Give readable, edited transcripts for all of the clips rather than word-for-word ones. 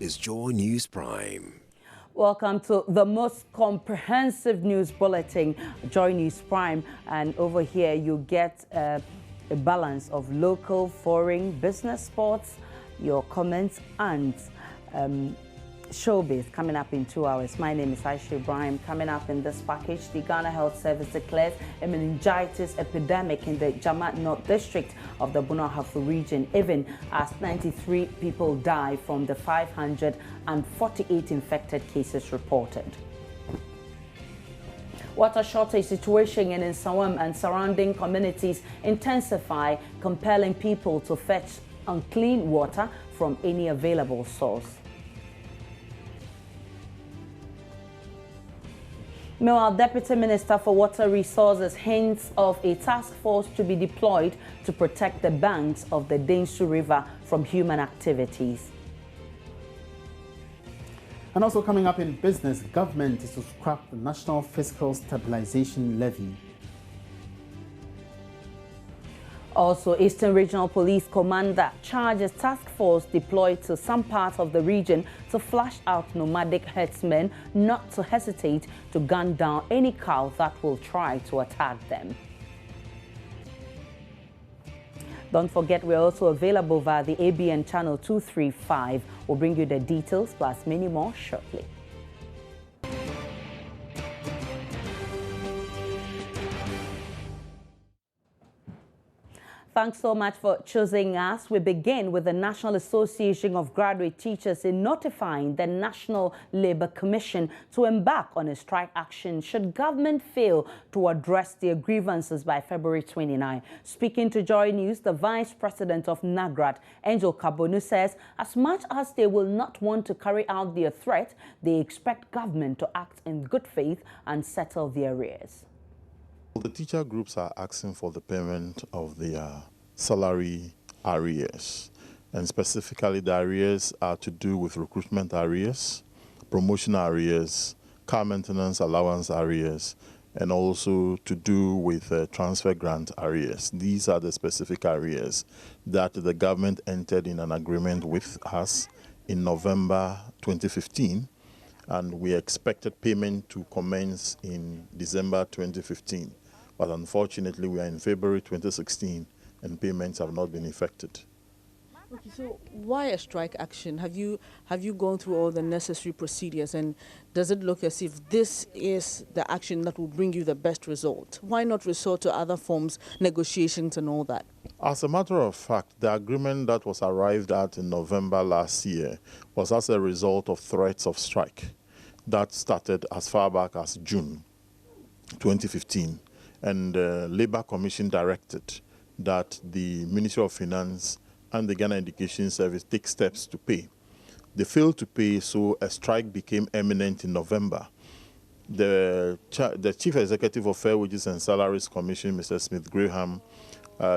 is Joy News Prime. Welcome to the most comprehensive news bulletin, Joy News Prime. And over here you get a balance of local, foreign, business, sports, your comments and showbiz coming up in 2 hours. My name is Aisha Ibrahim. Coming up in this package, the Ghana Health Service declares a meningitis epidemic in the Jamat North District of the Bunahafu region, even as 93 people die from the 548 infected cases reported. Water shortage situation in Nsawam and surrounding communities intensify, compelling people to fetch unclean water from any available source. Meanwhile, Deputy Minister for Water Resources hints of a task force to be deployed to protect the banks of the Densu River from human activities. And also coming up in business, government is to scrap the National Fiscal Stabilization Levy. Also, Eastern Regional Police Commander charges task force deployed to some parts of the region to flush out nomadic herdsmen not to hesitate to gun down any cow that will try to attack them. Don't forget, we're also available via the ABN channel 235. We'll bring you the details plus many more shortly. Thanks so much for choosing us. We begin with the National Association of Graduate Teachers in notifying the National Labour Commission to embark on a strike action should government fail to address their grievances by February 29. Speaking to Joy News, the Vice President of NAGRAT, Angel Kabonu, says as much as they will not want to carry out their threat, they expect government to act in good faith and settle their arrears. The teacher groups are asking for the payment of their salary arrears, and specifically the arrears are to do with recruitment arrears, promotion arrears, car maintenance allowance arrears, and also to do with transfer grant arrears. These are the specific arrears that the government entered in an agreement with us in November 2015, and we expected payment to commence in December 2015. But unfortunately, we are in February 2016 and payments have not been effected. Okay, so why a strike action? Have you gone through all the necessary procedures, and does it look as if this is the action that will bring you the best result? Why not resort to other forms, negotiations and all that? As a matter of fact, the agreement that was arrived at in November last year was as a result of threats of strike that started as far back as June 2015. And the Labour Commission directed that the Ministry of Finance and the Ghana Education Service take steps to pay. They failed to pay, so a strike became imminent in November. The Chief Executive of Fair Wages and Salaries Commission, Mr. Smith Graham,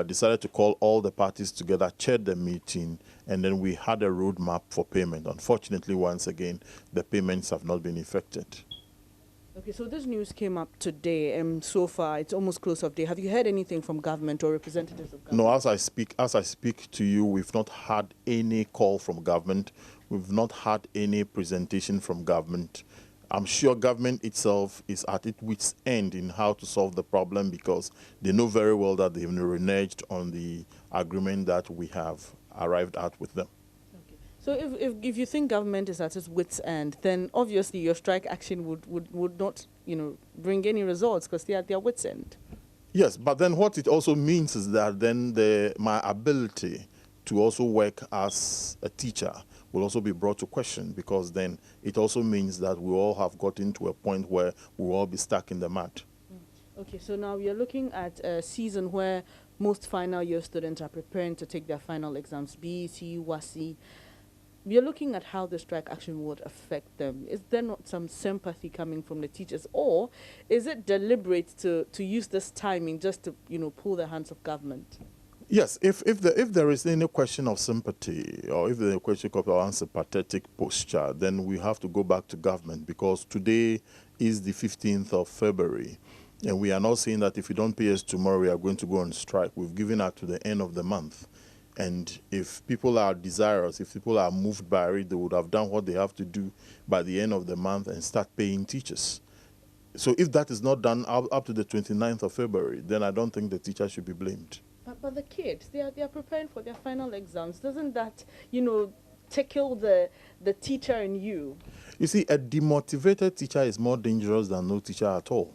decided to call all the parties together, chaired the meeting, and then we had a roadmap for payment. Unfortunately, once again, the payments have not been effected. Okay, so this news came up today, and so far it's almost close of day. Have you heard anything from government or representatives of government? No, as I speak to you, we've not had any call from government. We've not had any presentation from government. I'm sure government itself is at its wit's end in how to solve the problem, because they know very well that they've reneged on the agreement that we have arrived at with them. So if you think government is at its wit's end, then obviously your strike action would not, bring any results, because they are at their wit's end. Yes, but then what it also means is that then my ability to also work as a teacher will also be brought to question, because then it also means that we all have gotten to a point where we will all be stuck in the mud. Okay, so now we are looking at a season where most final year students are preparing to take their final exams, BEC, WASI. We are looking at how the strike action would affect them. Is there not some sympathy coming from the teachers, or is it deliberate to use this timing just to pull the hands of government? Yes, if there is any question of sympathy, or if there is a question of unsympathetic posture, then we have to go back to government, because today is the 15th of February. And we are not saying that if you don't pay us tomorrow, we are going to go on strike. We've given out to the end of the month. And if people are desirous, if people are moved by it, they would have done what they have to do by the end of the month and start paying teachers. So if that is not done up to the 29th of February, then I don't think the teacher should be blamed. But the kids, they are preparing for their final exams. Doesn't that, tickle the teacher in you? You see, a demotivated teacher is more dangerous than no teacher at all.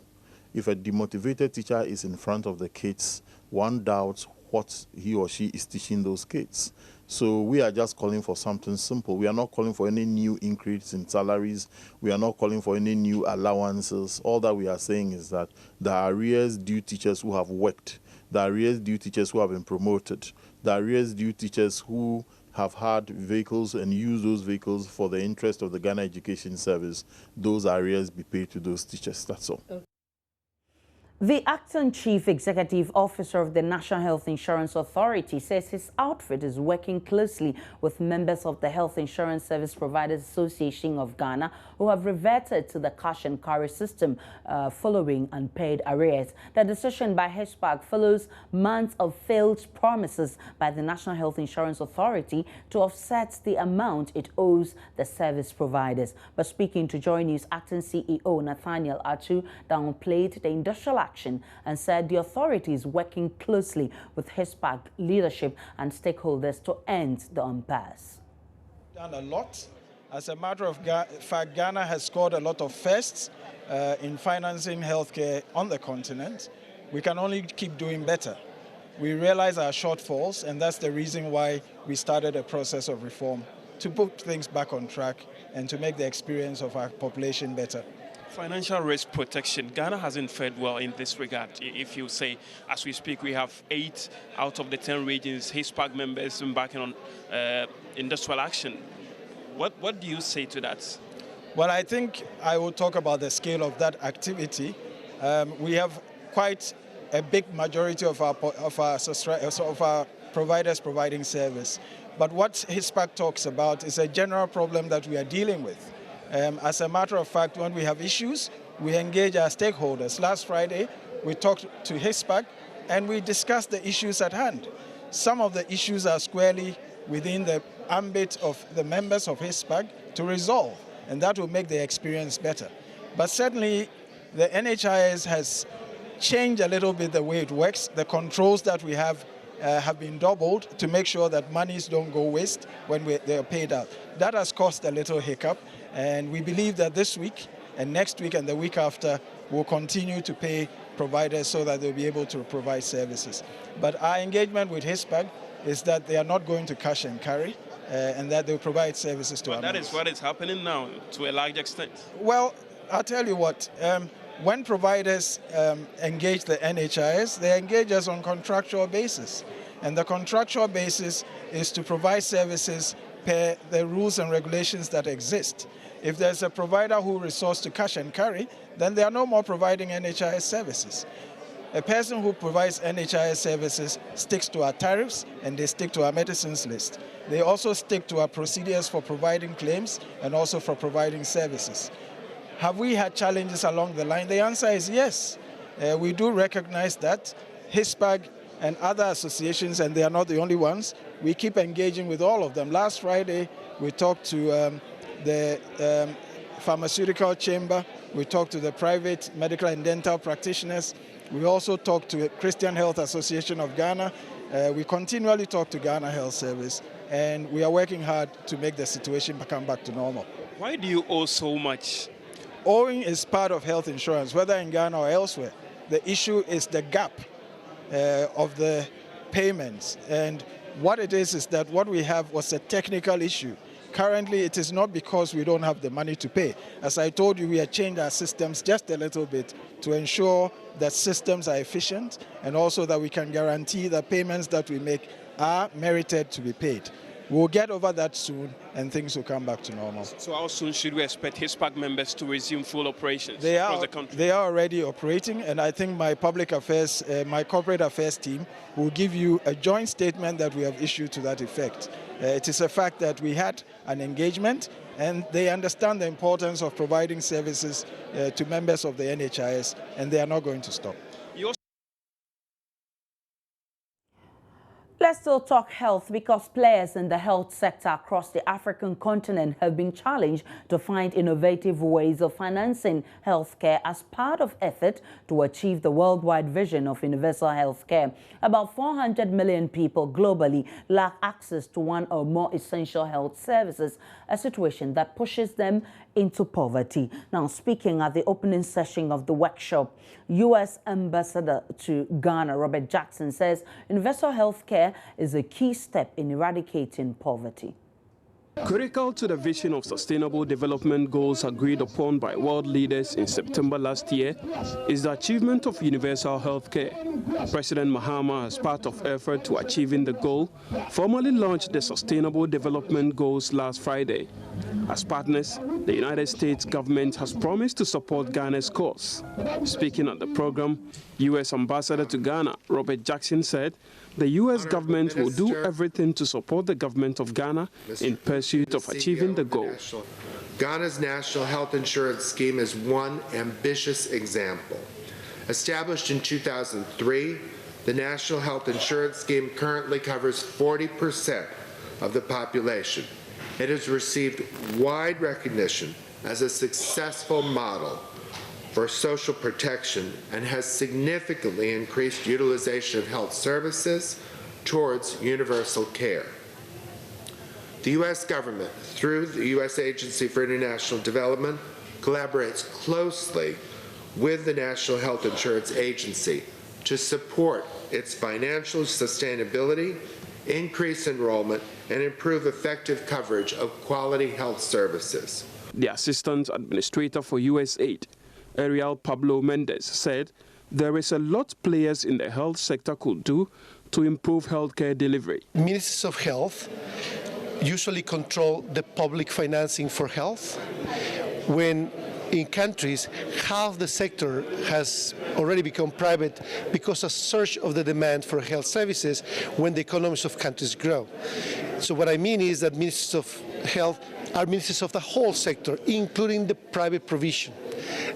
If a demotivated teacher is in front of the kids, one doubts what he or she is teaching those kids. So we are just calling for something simple. We are not calling for any new increase in salaries. We are not calling for any new allowances. All that we are saying is that the arrears due teachers who have worked, the arrears due teachers who have been promoted, the arrears due teachers who have had vehicles and use those vehicles for the interest of the Ghana Education Service, those arrears be paid to those teachers. That's all. Okay. The acting chief executive officer of the National Health Insurance Authority says his outfit is working closely with members of the Health Insurance Service Providers Association of Ghana who have reverted to the cash and carry system following unpaid arrears. The decision by HISPAC follows months of failed promises by the National Health Insurance Authority to offset the amount it owes the service providers. But speaking to Joy News, acting CEO Nathaniel Atu downplayed the industrial action and said the authority is working closely with HISPAC leadership and stakeholders to end the impasse. Done a lot. As a matter of fact, Ghana has scored a lot of firsts in financing healthcare on the continent. We can only keep doing better. We realize our shortfalls, and that's the reason why we started a process of reform to put things back on track and to make the experience of our population better. Financial risk protection. Ghana hasn't fared well in this regard. If you say, as we speak, we have 8 out of the 10 regions, HISPAC members embarking on industrial action. What do you say to that? Well, I think I will talk about the scale of that activity. We have quite a big majority of our providers providing service. But what HISPAC talks about is a general problem that we are dealing with. As a matter of fact, when we have issues, we engage our stakeholders. Last Friday, we talked to HISPAC and we discussed the issues at hand. Some of the issues are squarely within the ambit of the members of HISPAC to resolve, and that will make the experience better. But certainly, the NHIS has changed a little bit the way it works. The controls that we have been doubled to make sure that monies don't go waste when they are paid out. That has caused a little hiccup. And we believe that this week and next week and the week after, we'll continue to pay providers so that they'll be able to provide services. But our engagement with HISPAC is that they are not going to cash and carry and that they'll provide services to our members. That is what is happening now to a large extent. Well, I'll tell you what, when providers engage the NHIS, they engage us on contractual basis. And the contractual basis is to provide services per the rules and regulations that exist. If there's a provider who resorts to cash and carry, then they are no more providing NHIS services. A person who provides NHIS services sticks to our tariffs and they stick to our medicines list. They also stick to our procedures for providing claims and also for providing services. Have we had challenges along the line? The answer is yes. We do recognize that. HISPAC and other associations, and they are not the only ones, we keep engaging with all of them. Last Friday, we talked to the pharmaceutical chamber, we talked to the private medical and dental practitioners, we also talked to the Christian Health Association of Ghana, we continually talk to Ghana Health Service, and we are working hard to make the situation come back to normal. Why do you owe so much? Owing is part of health insurance, whether in Ghana or elsewhere. The issue is the gap of the payments. And what it is that what we have was a technical issue. Currently, it is not because we don't have the money to pay. As I told you, we have changed our systems just a little bit to ensure that systems are efficient and also that we can guarantee that payments that we make are merited to be paid. We'll get over that soon and things will come back to normal. So how soon should we expect HISPAC members to resume full operations across the country? They are already operating, and I think my public affairs, my corporate affairs team will give you a joint statement that we have issued to that effect. It is a fact that we had an engagement and they understand the importance of providing services to members of the NHIS, and they are not going to stop. Let's still talk health because players in the health sector across the African continent have been challenged to find innovative ways of financing healthcare as part of effort to achieve the worldwide vision of universal healthcare. About 400 million people globally lack access to one or more essential health services, a situation that pushes them into poverty. Now, speaking at the opening session of the workshop, U.S. Ambassador to Ghana, Robert Jackson, says universal healthcare is a key step in eradicating poverty. Critical to the vision of Sustainable Development Goals agreed upon by world leaders in September last year is the achievement of universal health care. President Mahama, as part of effort to achieving the goal, formally launched the Sustainable Development Goals last Friday. As partners, the United States government has promised to support Ghana's cause. Speaking at the program, U.S. Ambassador to Ghana, Robert Jackson, said the U.S. government will do everything to support the government of Ghana in pursuit of achieving the goal. Ghana's National Health Insurance Scheme is one ambitious example. Established in 2003, the National Health Insurance Scheme currently covers 40% of the population. It has received wide recognition as a successful model for social protection and has significantly increased utilization of health services towards universal care. The U.S. government, through the U.S. Agency for International Development, collaborates closely with the National Health Insurance Agency to support its financial sustainability, increase enrollment, and improve effective coverage of quality health services. The Assistant Administrator for USAID, Ariel Pablo Mendez, said there is a lot players in the health sector could do to improve healthcare delivery. Ministers of health usually control the public financing for health. When in countries, half the sector has already become private because of surge of the demand for health services when the economies of countries grow. So what I mean is that ministers of health are ministers of the whole sector, including the private provision,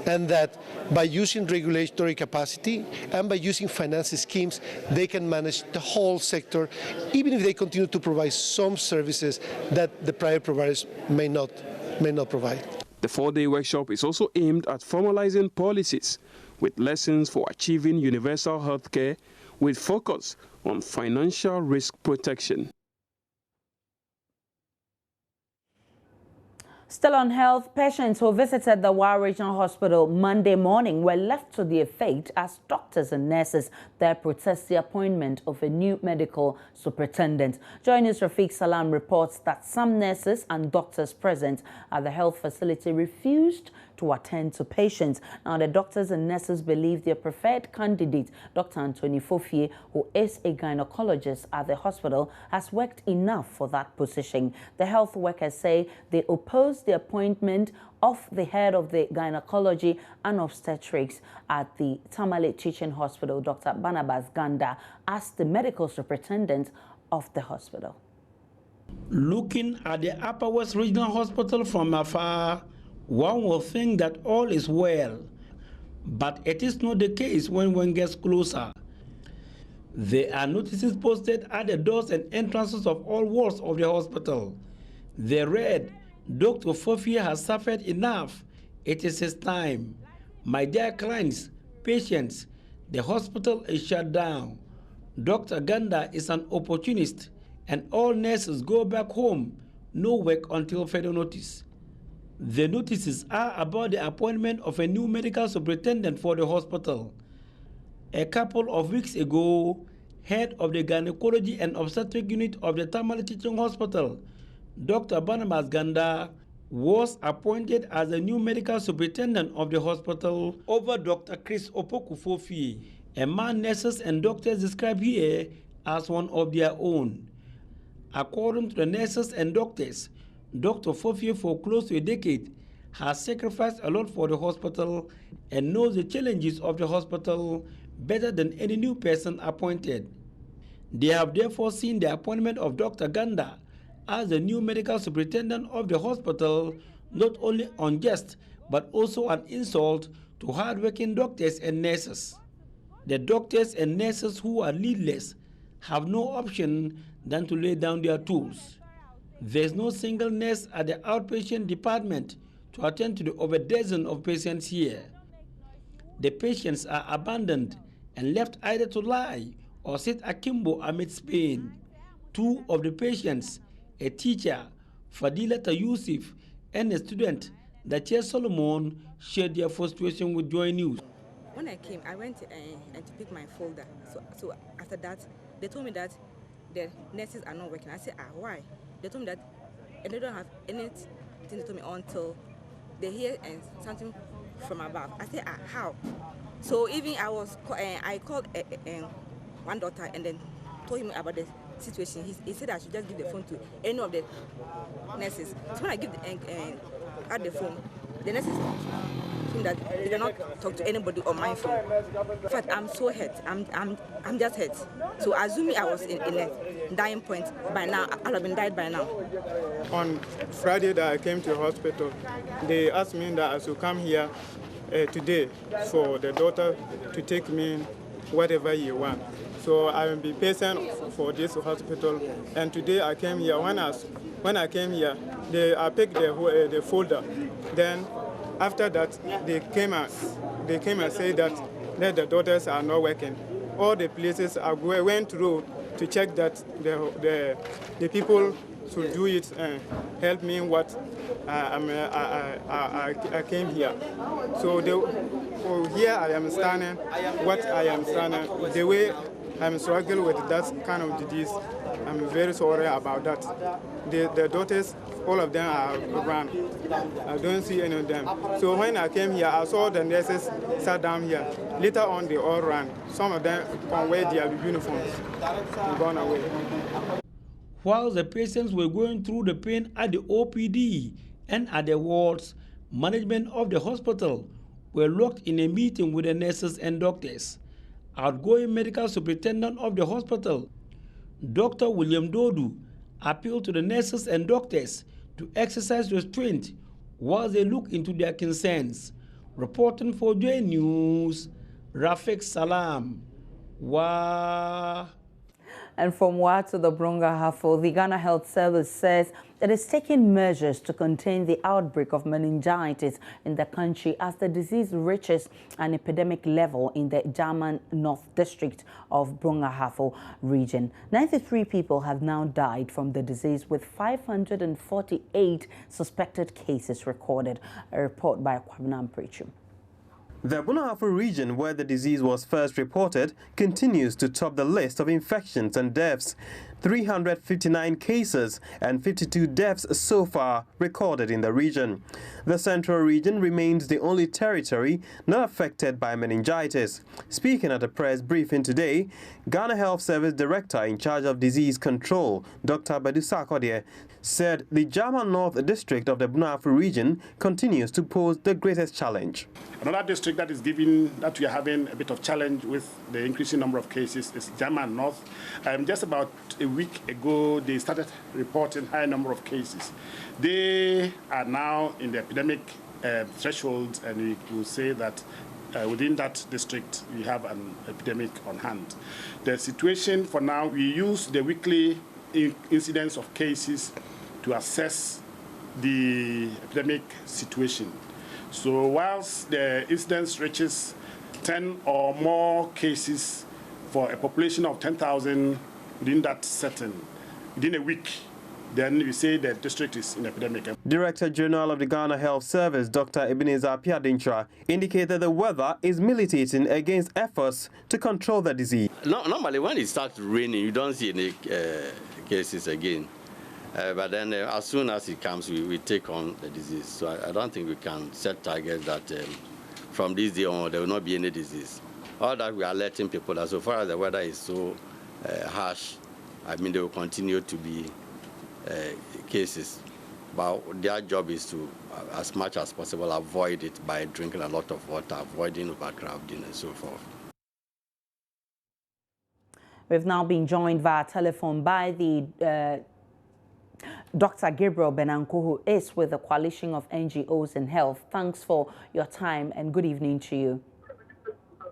and that by using regulatory capacity and by using financing schemes, they can manage the whole sector, even if they continue to provide some services that the private providers may not provide. The four-day workshop is also aimed at formalizing policies with lessons for achieving universal health care with focus on financial risk protection. Still on health, patients who visited the Wa Regional Hospital Monday morning were left to their fate as doctors and nurses there protest the appointment of a new medical superintendent. Joining us, Rafiq Salam reports that some nurses and doctors present at the health facility refused to attend to patients. Now, the doctors and nurses believe their preferred candidate, Dr. Anthony Fofie, who is a gynecologist at the hospital, has worked enough for that position. The health workers say they oppose the appointment of the head of the gynecology and obstetrics at the Tamale Teaching Hospital, Dr. Barima Ganda, as the medical superintendent of the hospital. Looking at the Upper West Regional Hospital from afar, one will think that all is well, but it is not the case when one gets closer. There are notices posted at the doors and entrances of all wards of the hospital. They read, "Dr. Fofie has suffered enough. It is his time. My dear clients, patients, the hospital is shut down. Dr. Ganda is an opportunist, and all nurses go back home. No work until further notice." The notices are about the appointment of a new medical superintendent for the hospital. A couple of weeks ago, head of the gynecology and obstetric unit of the Tamale Teaching Hospital, Dr. Barima Ganda, was appointed as the new medical superintendent of the hospital over Dr. Chris Opoku Fofie, a man nurses and doctors describe here as one of their own. According to the nurses and doctors, Dr. Fofie, for close to a decade, has sacrificed a lot for the hospital and knows the challenges of the hospital better than any new person appointed. They have therefore seen the appointment of Dr. Ganda as the new medical superintendent of the hospital not only unjust, but also an insult to hard-working doctors and nurses. The doctors and nurses who are leadless have no option than to lay down their tools. There's no single nurse at the outpatient department to attend to the over dozen of patients here. The patients are abandoned and left either to lie or sit akimbo amidst pain. Two of the patients, a teacher, Fadilata Yusuf, and a student, Dachia Solomon, shared their frustration with Joy News. When I came, I went and to pick my folder. So after that, they told me that the nurses are not working. I said, why? They told me that and they don't have anything to tell me until they hear something from above. I said, how? So even I called one doctor and then told him about the situation. He said I should just give the phone to any of the nurses. So when I give the phone, the nurses told me that they did not talk to anybody on my phone. In fact, I'm so hurt. I'm just hurt. So assuming I was in a dying point by now, I'll have been died by now. On Friday that I came to the hospital, they asked me that I should come here today for the doctor to take me whatever you want. So I will be patient for this hospital. And today I came here. When I came here, I picked the folder. Then after that, they came and said that the doctors are not working. All the places I went through to check that the people should do it and help me what I came here. So here I am standing, what I am standing, the way I'm struggling with that kind of disease, I'm very sorry about that. The daughters, all of them are run. I don't see any of them. So when I came here, I saw the nurses sat down here. Later on, they all ran. Some of them can wear their uniforms and gone away. While the patients were going through the pain at the OPD and at the wards, management of the hospital were locked in a meeting with the nurses and doctors. Outgoing medical superintendent of the hospital, Dr. William Dodu, appealed to the nurses and doctors to exercise restraint while they look into their concerns. Reporting for Joy News, Rafiq Salam. And from Wa to the Brunga Hafo, the Ghana Health Service says it is taking measures to contain the outbreak of meningitis in the country as the disease reaches an epidemic level in the German North District of Brunga Hafo region. 93 people have now died from the disease, with 548 suspected cases recorded. A report by Kwabena Preachum. The Brunga Hafo region, where the disease was first reported, continues to top the list of infections and deaths. 359 cases and 52 deaths so far recorded in the region. The central region remains the only territory not affected by meningitis. Speaking at a press briefing today, Ghana Health Service Director in charge of disease control, Dr. Badu Sarkodie, said the German North District of the Brunga Hafo region continues to pose the greatest challenge. Another district that we are having a bit of challenge with the increasing number of cases is German North. Just about a week ago, they started reporting high number of cases. They are now in the epidemic threshold, and we will say that within that district, we have an epidemic on hand. The situation for now, we use the weekly incidence of cases to assess the epidemic situation. So whilst the incidence reaches 10 or more cases for a population of 10,000 within that setting, within a week, then we say the district is in epidemic. Director General of the Ghana Health Service, Dr. Ebenezer Piadintra, indicated the weather is militating against efforts to control the disease. Normally, when it starts raining, you don't see any cases again. But then as soon as it comes, we take on the disease. So I don't think we can set targets that from this day on, there will not be any disease. All that we are letting people that so far as the weather is so harsh, I mean, there will continue to be cases. But their job is to, as much as possible, avoid it by drinking a lot of water, avoiding overcrowding and so forth. We've now been joined via telephone by the Dr. Gabriel Benanko, who is with the Coalition of NGOs in Health. Thanks for your time and good evening to you.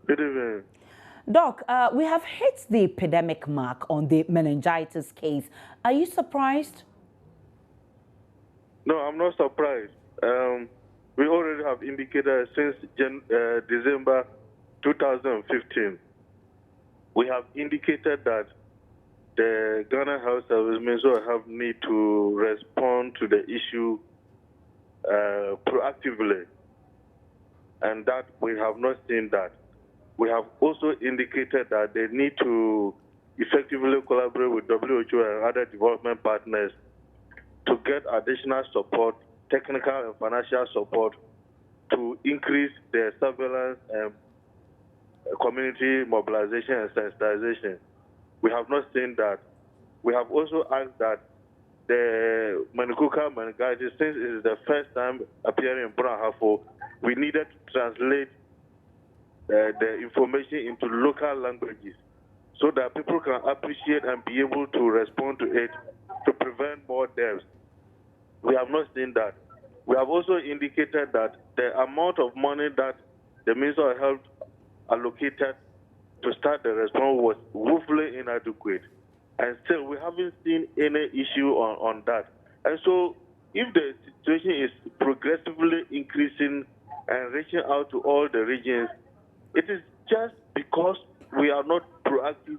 Good evening. Doc, we have hit the epidemic mark on the meningitis case. Are you surprised? No, I'm not surprised. We already have indicated since December 2015. We have indicated that the Ghana Health Service Ministry have need to respond to the issue proactively, and that we have not seen that. We have also indicated that they need to effectively collaborate with WHO and other development partners to get additional support, technical and financial support, to increase their surveillance and community mobilization and sensitization. We have not seen that. We have also asked that the meningococal meningitis, since it is the first time appearing in Brahafo, we needed to translate the information into local languages so that people can appreciate and be able to respond to it to prevent more deaths. We have not seen that. We have also indicated that the amount of money that the Minister of Health allocated to start the response was woefully inadequate. And still, we haven't seen any issue on that. And so, if the situation is progressively increasing and reaching out to all the regions, it is just because we are not proactive.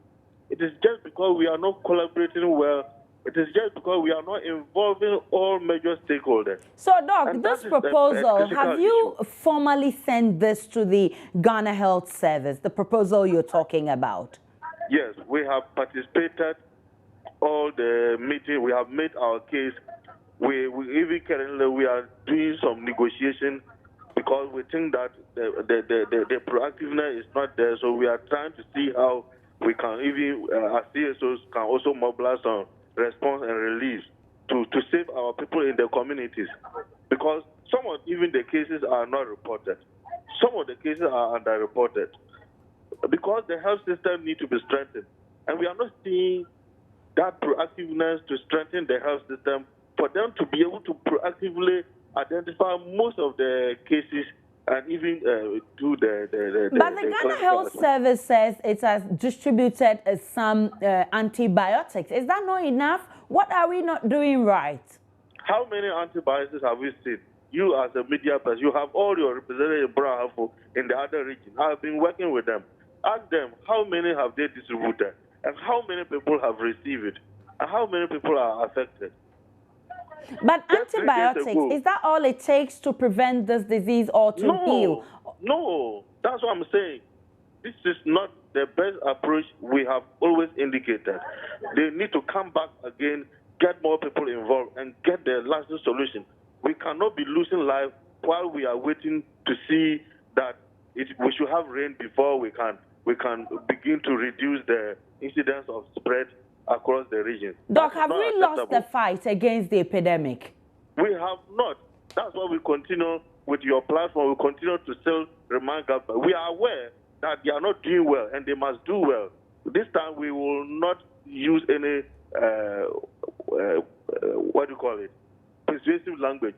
It is just because we are not collaborating well. It is just because we are not involving all major stakeholders. So, Doc, this proposal, have you formally sent this to the Ghana Health Service, the proposal you're talking about? Yes, we have participated all the meetings. We have made our case. We even currently we are doing some negotiation because we think that the proactiveness is not there. So we are trying to see how we can even, as CSOs, can also mobilize some response and relief to save our people in the communities. Because some of even the cases are not reported. Some of the cases are underreported. Because the health system needs to be strengthened. And we are not seeing that proactiveness to strengthen the health system for them to be able to proactively identify most of the cases and even do the But the Ghana Health Service says it has distributed some antibiotics. Is that not enough? What are we not doing right? How many antibiotics have we seen? You as a media person, you have all your representatives in the other region. I've been working with them. Ask them, how many have they distributed? And how many people have received it? And how many people are affected? But antibiotics, is that all it takes to prevent this disease or to heal? No, that's what I'm saying. This is not the best approach we have always indicated. They need to come back again, get more people involved, and get the lasting solution. We cannot be losing life while we are waiting to see that we should have rain before we can begin to reduce the incidence of spread across the region. Doc, have we lost the fight against the epidemic? We have not. That's why we continue with your platform. We continue to still remind government. We are aware that they are not doing well and they must do well. This time we will not use any, what do you call it, persuasive language.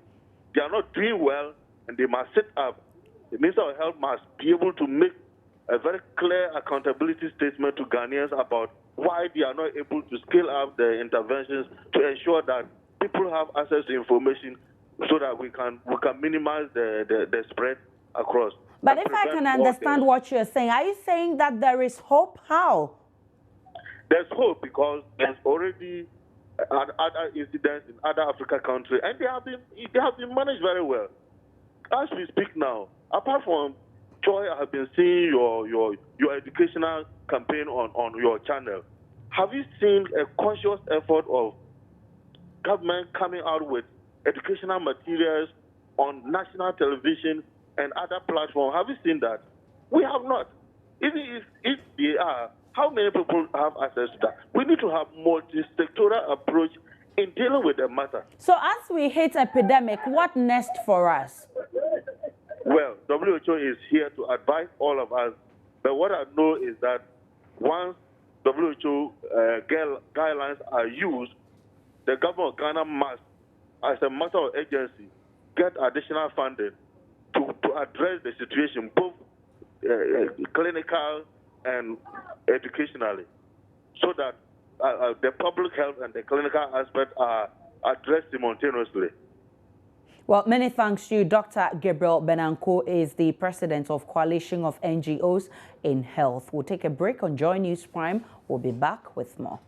They are not doing well and they must sit up. The Minister of Health must be able to make a very clear accountability statement to Ghanaians about why they are not able to scale up the interventions to ensure that people have access to information so that we can minimize the spread across. But if I can understand what you're saying, are you saying that there is hope? How? There's hope because there's already other incidents in other African countries, and they have been managed very well. As we speak now, apart from Joy, I have been seeing your educational campaign on your channel. Have you seen a conscious effort of government coming out with educational materials on national television and other platforms? Have you seen that? We have not. Even if they are, how many people have access to that? We need to have multi-sectoral approach in dealing with the matter. So as we hit epidemic, what next for us? Well, WHO is here to advise all of us. But what I know is that once WHO guidelines are used, the government of Ghana must, as a matter of urgency, get additional funding to address the situation, both clinical and educationally, so that the public health and the clinical aspect are addressed simultaneously. Well, many thanks to you. Dr. Gabriel Benanko is the president of Coalition of NGOs in Health. We'll take a break on Joy News Prime. We'll be back with more.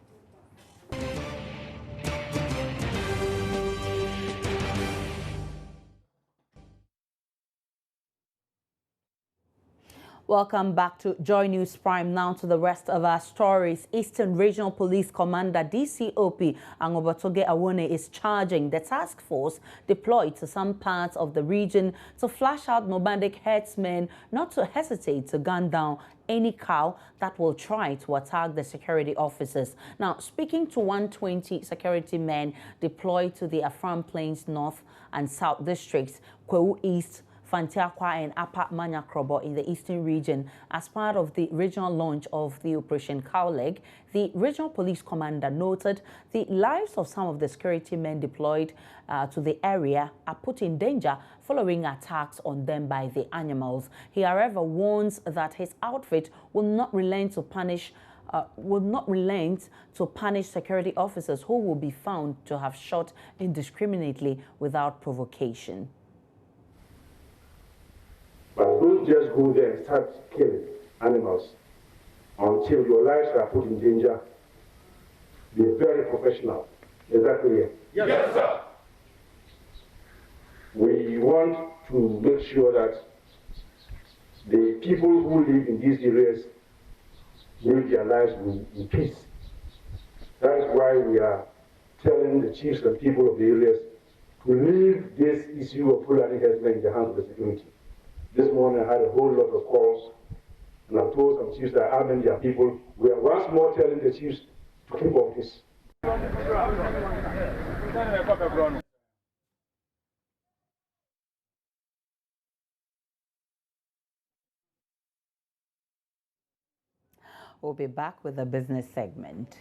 Welcome back to Joy News Prime. Now to the rest of our stories. Eastern Regional Police Commander DCOP Angobatoge Awone is charging the task force deployed to some parts of the region to flash out nomadic herdsmen not to hesitate to gun down any cow that will try to attack the security officers. Now, speaking to 120 security men deployed to the Afram Plains North and South districts, Kwewu East, Fantiakwa and Upper Manyakrobo in the eastern region as part of the regional launch of the Operation Cowleg, the regional police commander noted the lives of some of the security men deployed to the area are put in danger following attacks on them by the animals. He, however, warns that his outfit will not relent to punish security officers who will be found to have shot indiscriminately without provocation. But don't just go there and start killing animals until your lives are put in danger. Be very professional. Is that clear? Yes, sir. We want to make sure that the people who live in these areas live their lives in peace. That is why we are telling the chiefs and people of the areas to leave this issue of Fulani herdsmen in the hands of the security. This morning I had a whole lot of calls, and I told some chiefs that are arming their people. We are once more telling the chiefs to keep on this. We'll be back with the business segment.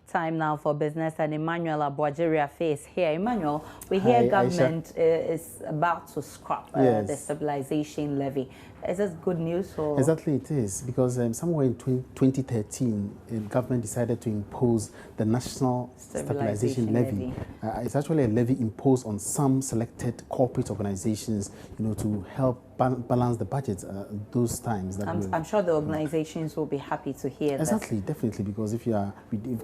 Time now for business, and Emmanuel Abuajiria is here. Emmanuel, we hear government is about to scrap the stabilization levy. Is this good news? Or? Exactly, it is, because somewhere in 2013, the government decided to impose the National Stabilization Levy. It's actually a levy imposed on some selected corporate organizations, to help balance the budget those times. I'm sure the organizations will be happy to hear that. Exactly, definitely, because if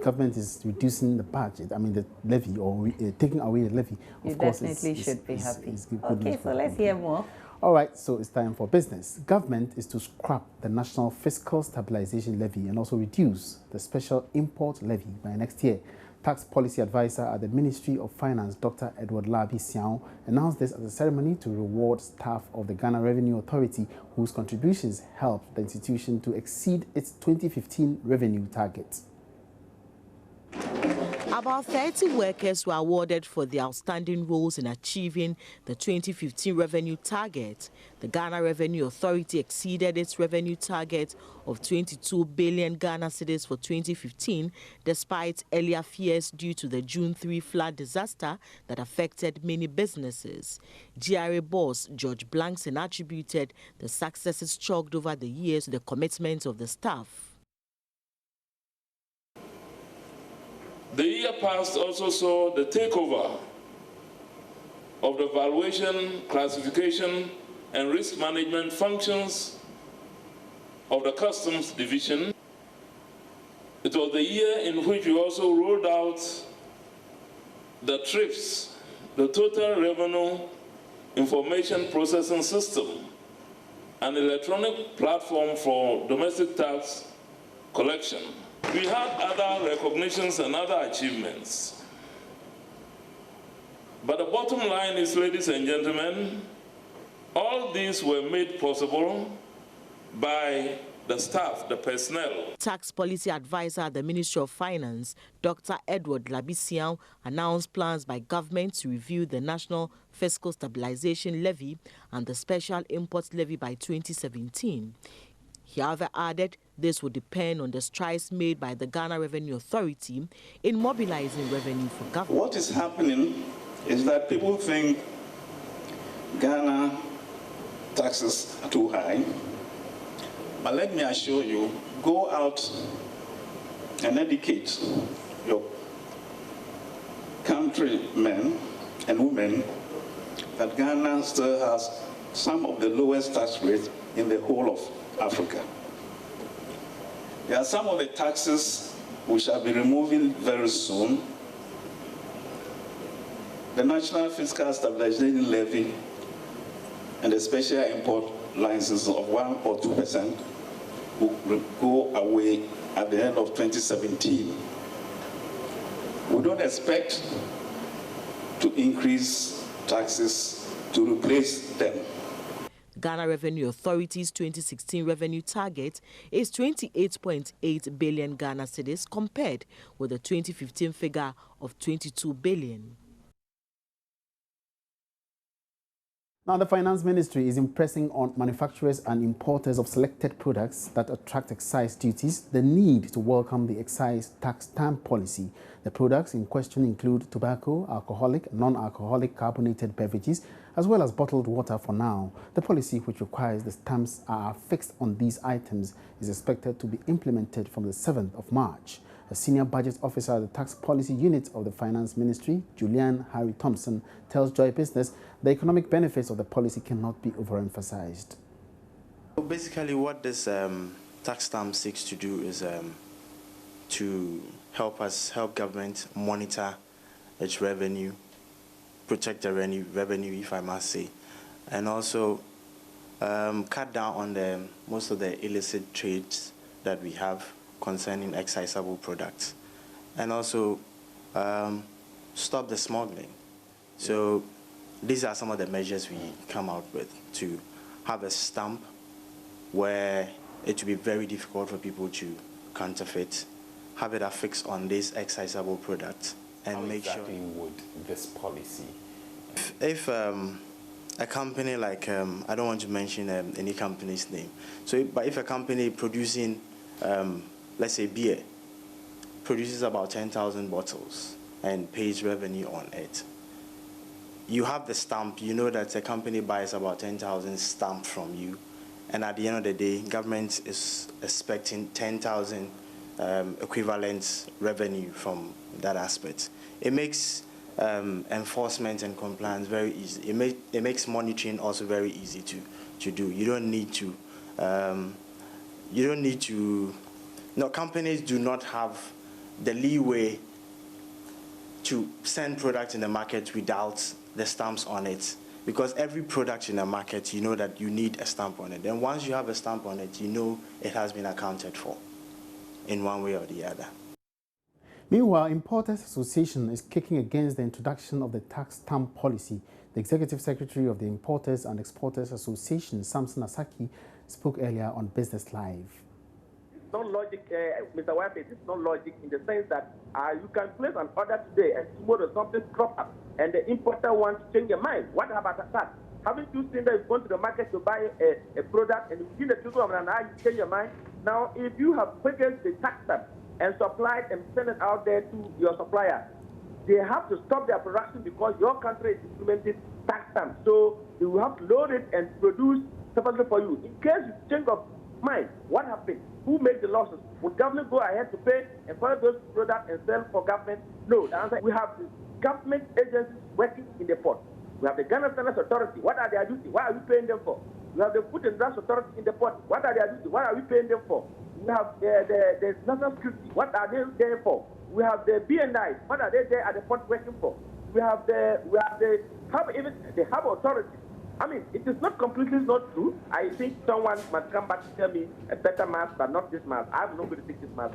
government is reducing the budget, the levy, or taking away the levy, you of course, definitely should be happy. Okay, so let's hear more. All right, so it's time for business. Government is to scrap the National Fiscal Stabilization Levy and also reduce the Special Import Levy by next year. Tax Policy Advisor at the Ministry of Finance, Dr. Edward Labi Siao, announced this at a ceremony to reward staff of the Ghana Revenue Authority whose contributions helped the institution to exceed its 2015 revenue target. About 30 workers were awarded for their outstanding roles in achieving the 2015 revenue target. The Ghana Revenue Authority exceeded its revenue target of 22 billion Ghana cedis for 2015, despite earlier fears due to the June 3 flood disaster that affected many businesses. GRA boss George Blankson attributed the successes chalked over the years to the commitment of the staff. The year past also saw the takeover of the valuation, classification, and risk management functions of the Customs Division. It was the year in which we also rolled out the TRIPS, the Total Revenue Information Processing System, an electronic platform for domestic tax collection. We had other recognitions and other achievements. But the bottom line is, ladies and gentlemen, all these were made possible by the staff, the personnel. Tax Policy Advisor at the Ministry of Finance, Dr. Edward Labisian, announced plans by government to review the National Fiscal Stabilization Levy and the Special Import Levy by 2017. He however added this would depend on the strides made by the Ghana Revenue Authority in mobilizing revenue for government. What is happening is that people think Ghana taxes are too high. But let me assure you, go out and educate your countrymen and women that Ghana still has some of the lowest tax rates in the whole of Africa. There are some of the taxes we shall be removing very soon. The National Fiscal Stabilization Levy and the special import license of 1 or 2% will go away at the end of 2017. We don't expect to increase taxes to replace them. Ghana Revenue Authority's 2016 revenue target is 28.8 billion Ghana cedis compared with the 2015 figure of 22 billion. Now, the Finance Ministry is impressing on manufacturers and importers of selected products that attract excise duties the need to welcome the excise tax stamp policy. The products in question include tobacco, alcoholic, non-alcoholic carbonated beverages, as well as bottled water for now. The policy, which requires the stamps are fixed on these items, is expected to be implemented from the 7th of March. A senior budget officer at the Tax Policy Unit of the Finance Ministry, Julian Harry Thompson, tells Joy Business the economic benefits of the policy cannot be overemphasized. So basically what this tax stamp seeks to do is to help government monitor its revenue, protect the revenue, if I must say, and also cut down on most of the illicit trades that we have concerning excisable products, and also stop the smuggling. So these are some of the measures we come out with, to have a stamp where it will be very difficult for people to counterfeit, have it affixed on these excisable products, and how make exactly sure would this policy? If a company like, I don't want to mention any company's name, but if a company producing let's say beer, produces about 10,000 bottles and pays revenue on it, you have the stamp, you know that a company buys about 10,000 stamp from you, and at the end of the day, government is expecting 10,000 equivalent revenue from that aspect. It makes enforcement and compliance very easy. It makes monitoring also very easy to do. You don't need to, no, companies do not have the leeway to send products in the market without the stamps on it, because every product in the market, you know that you need a stamp on it. And once you have a stamp on it, you know it has been accounted for in one way or the other. Meanwhile, Importers Association is kicking against the introduction of the tax stamp policy. The Executive Secretary of the Importers and Exporters Association, Samson Asaki, spoke earlier on Business Live. No logic, Mr. Wife, it's no logic in the sense that you can place an order today and tomorrow something crop up and the importer wants to change their mind. What about that? Haven't you seen that you've gone to the market to buy a product and within the 2 of an hour you change your mind? Now, if you have purchased the tax stamp and supplied and sent it out there to your supplier, they have to stop their production because your country is implementing tax stamp. So they will have to load it and produce separately for you. In case you change of mind, what happens? Who makes the losses? Would government go ahead to pay and follow those products and sell for government? No. The answer, we have the government agencies working in the port. We have the Ghana Standards Authority. What are their duties? What are we paying them for? We have the Food and Drugs Authority in the port. What are their duties? What are we paying them for? We have the National Security. What are they there for? We have the BNI. What are they there at the port working for? We have the hub, even the hub authority. I mean, it is not completely not true. I think someone must come back to tell me a better math, but not this math. I'm not going to take this math.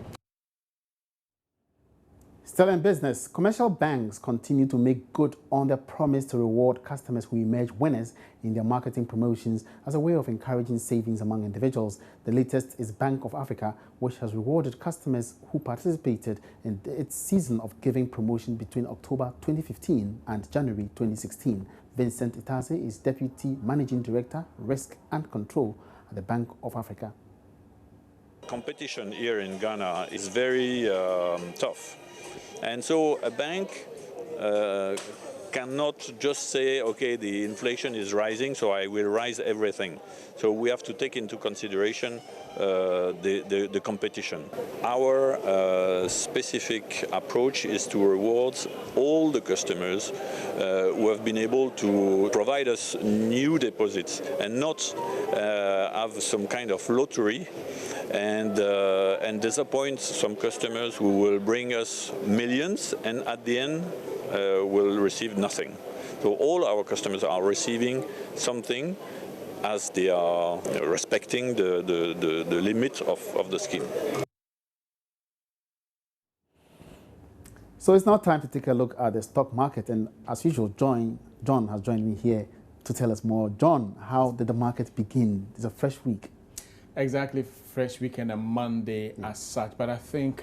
Still in business, commercial banks continue to make good on their promise to reward customers who emerge winners in their marketing promotions as a way of encouraging savings among individuals. The latest is Bank of Africa, which has rewarded customers who participated in its season of giving promotion between October 2015 and January 2016. Vincent Itase is Deputy Managing Director, Risk and Control at the Bank of Africa. Competition here in Ghana is very tough. And so a bank cannot just say, okay, the inflation is rising, so I will rise everything. So we have to take into consideration the competition. Our specific approach is to reward all the customers who have been able to provide us new deposits and not have some kind of lottery and disappoint some customers who will bring us millions and at the end will receive nothing. So all our customers are receiving something as they are respecting the limit of the scheme. So it's now time to take a look at the stock market, and as usual, John has joined me here to tell us more. John, how did the market begin? It's a fresh week. Exactly, fresh week and a Monday as such. But I think,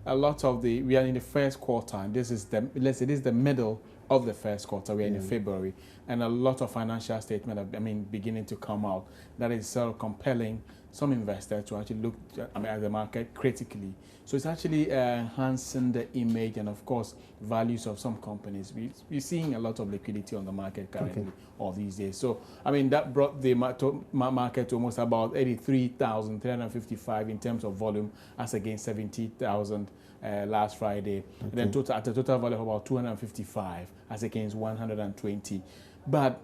a lot of we are in the first quarter, and this is the middle of the first quarter. We're in February, and a lot of financial statements are, beginning to come out. That is compelling some investors to actually look at the market critically. So it's actually enhancing the image and, of course, values of some companies. We're seeing a lot of liquidity on the market currently all these days. So, that brought the market to almost about 83,355 in terms of volume, as against 70,000 last Friday. And then at a total value of about 255 as against 120. But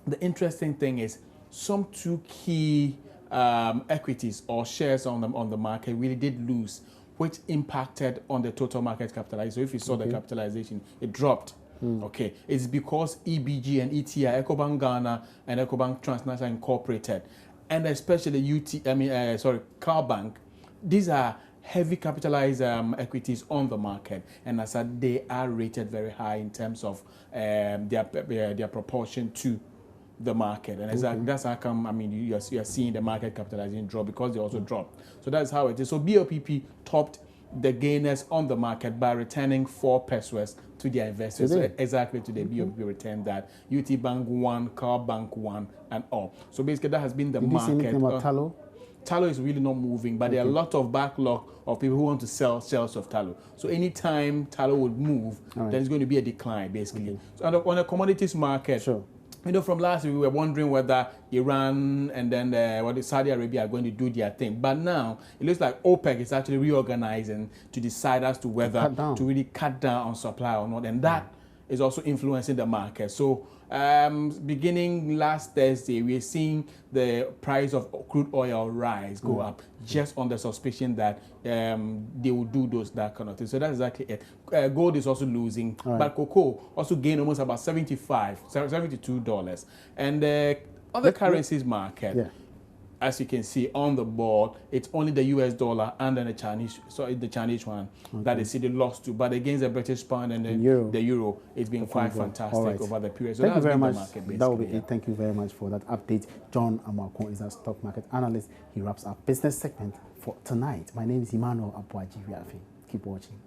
the interesting thing is some two key equities or shares on the market really did lose, which impacted on the total market capitalization. So if you saw the capitalization, it dropped. Okay, it's because EBG and ETI, EcoBank Ghana and EcoBank Transnational Incorporated, and especially CarBank, these are heavy capitalized equities on the market, and as such, they are rated very high in terms of their proportion to the market, and exactly that's how come you are seeing the market capitalization drop, because they also dropped. So that's how it is. So BOPP topped the gainers on the market by returning 4 pesos to their investors. So exactly today, BOPP returned that. UT Bank 1, Car Bank 1, and all. So basically, that has been the market. Did you see anything about Tallow? Tallow is really not moving, but there are a lot of backlog of people who want to sell shells of tallow. So anytime tallow would move, there's going to be a decline, basically. So on the commodities market, from last week, we were wondering whether Iran and then Saudi Arabia are going to do their thing. But now, it looks like OPEC is actually reorganizing to decide as to whether to really cut down on supply or not. And that is also influencing the market. So beginning last Thursday, we're seeing the price of crude oil rise, go up, just on the suspicion that they will do that kind of thing. So that's exactly it. Gold is also losing, but cocoa also gained almost about $72. And the other currencies market, as you can see on the board, it's only the US dollar and then the Chinese one that they see the loss to. But against the British pound and the euro, it's been quite fantastic over the period. So thank you very much. Market, that will be it. Thank you very much for that update. John Amakon is our stock market analyst. He wraps up business segment for tonight. My name is Emmanuel Abuaji. Keep watching.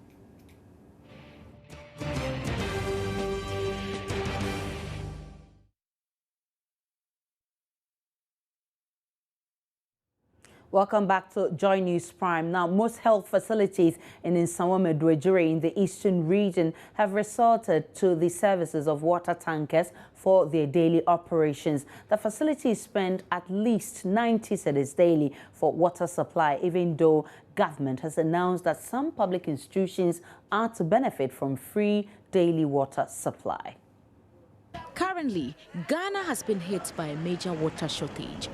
Welcome back to Joy News Prime. Now, most health facilities in Nsawam-Edwejure in the eastern region have resorted to the services of water tankers for their daily operations. The facilities spend at least 90 cedis daily for water supply, even though government has announced that some public institutions are to benefit from free daily water supply. Currently, Ghana has been hit by a major water shortage.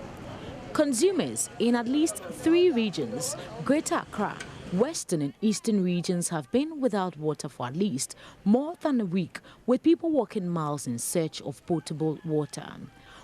Consumers in at least 3 regions, Greater Accra, Western and Eastern regions, have been without water for at least more than a week, with people walking miles in search of potable water.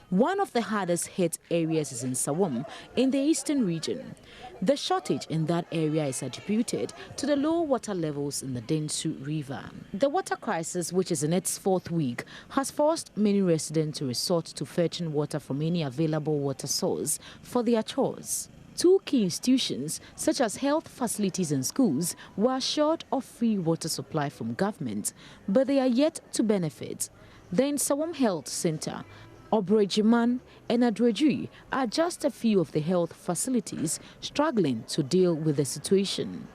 One of the hardest hit areas is in Nsawam, in the Eastern region. The shortage in that area is attributed to the low water levels in the Densu River. The water crisis, which is in its 4th week, has forced many residents to resort to fetching water from any available water source for their chores. 2 key institutions, such as health facilities and schools, were short of free water supply from government, but they are yet to benefit. The Nsawam Health Center Obrejiman and Adredri are just a few of the health facilities struggling to deal with the situation.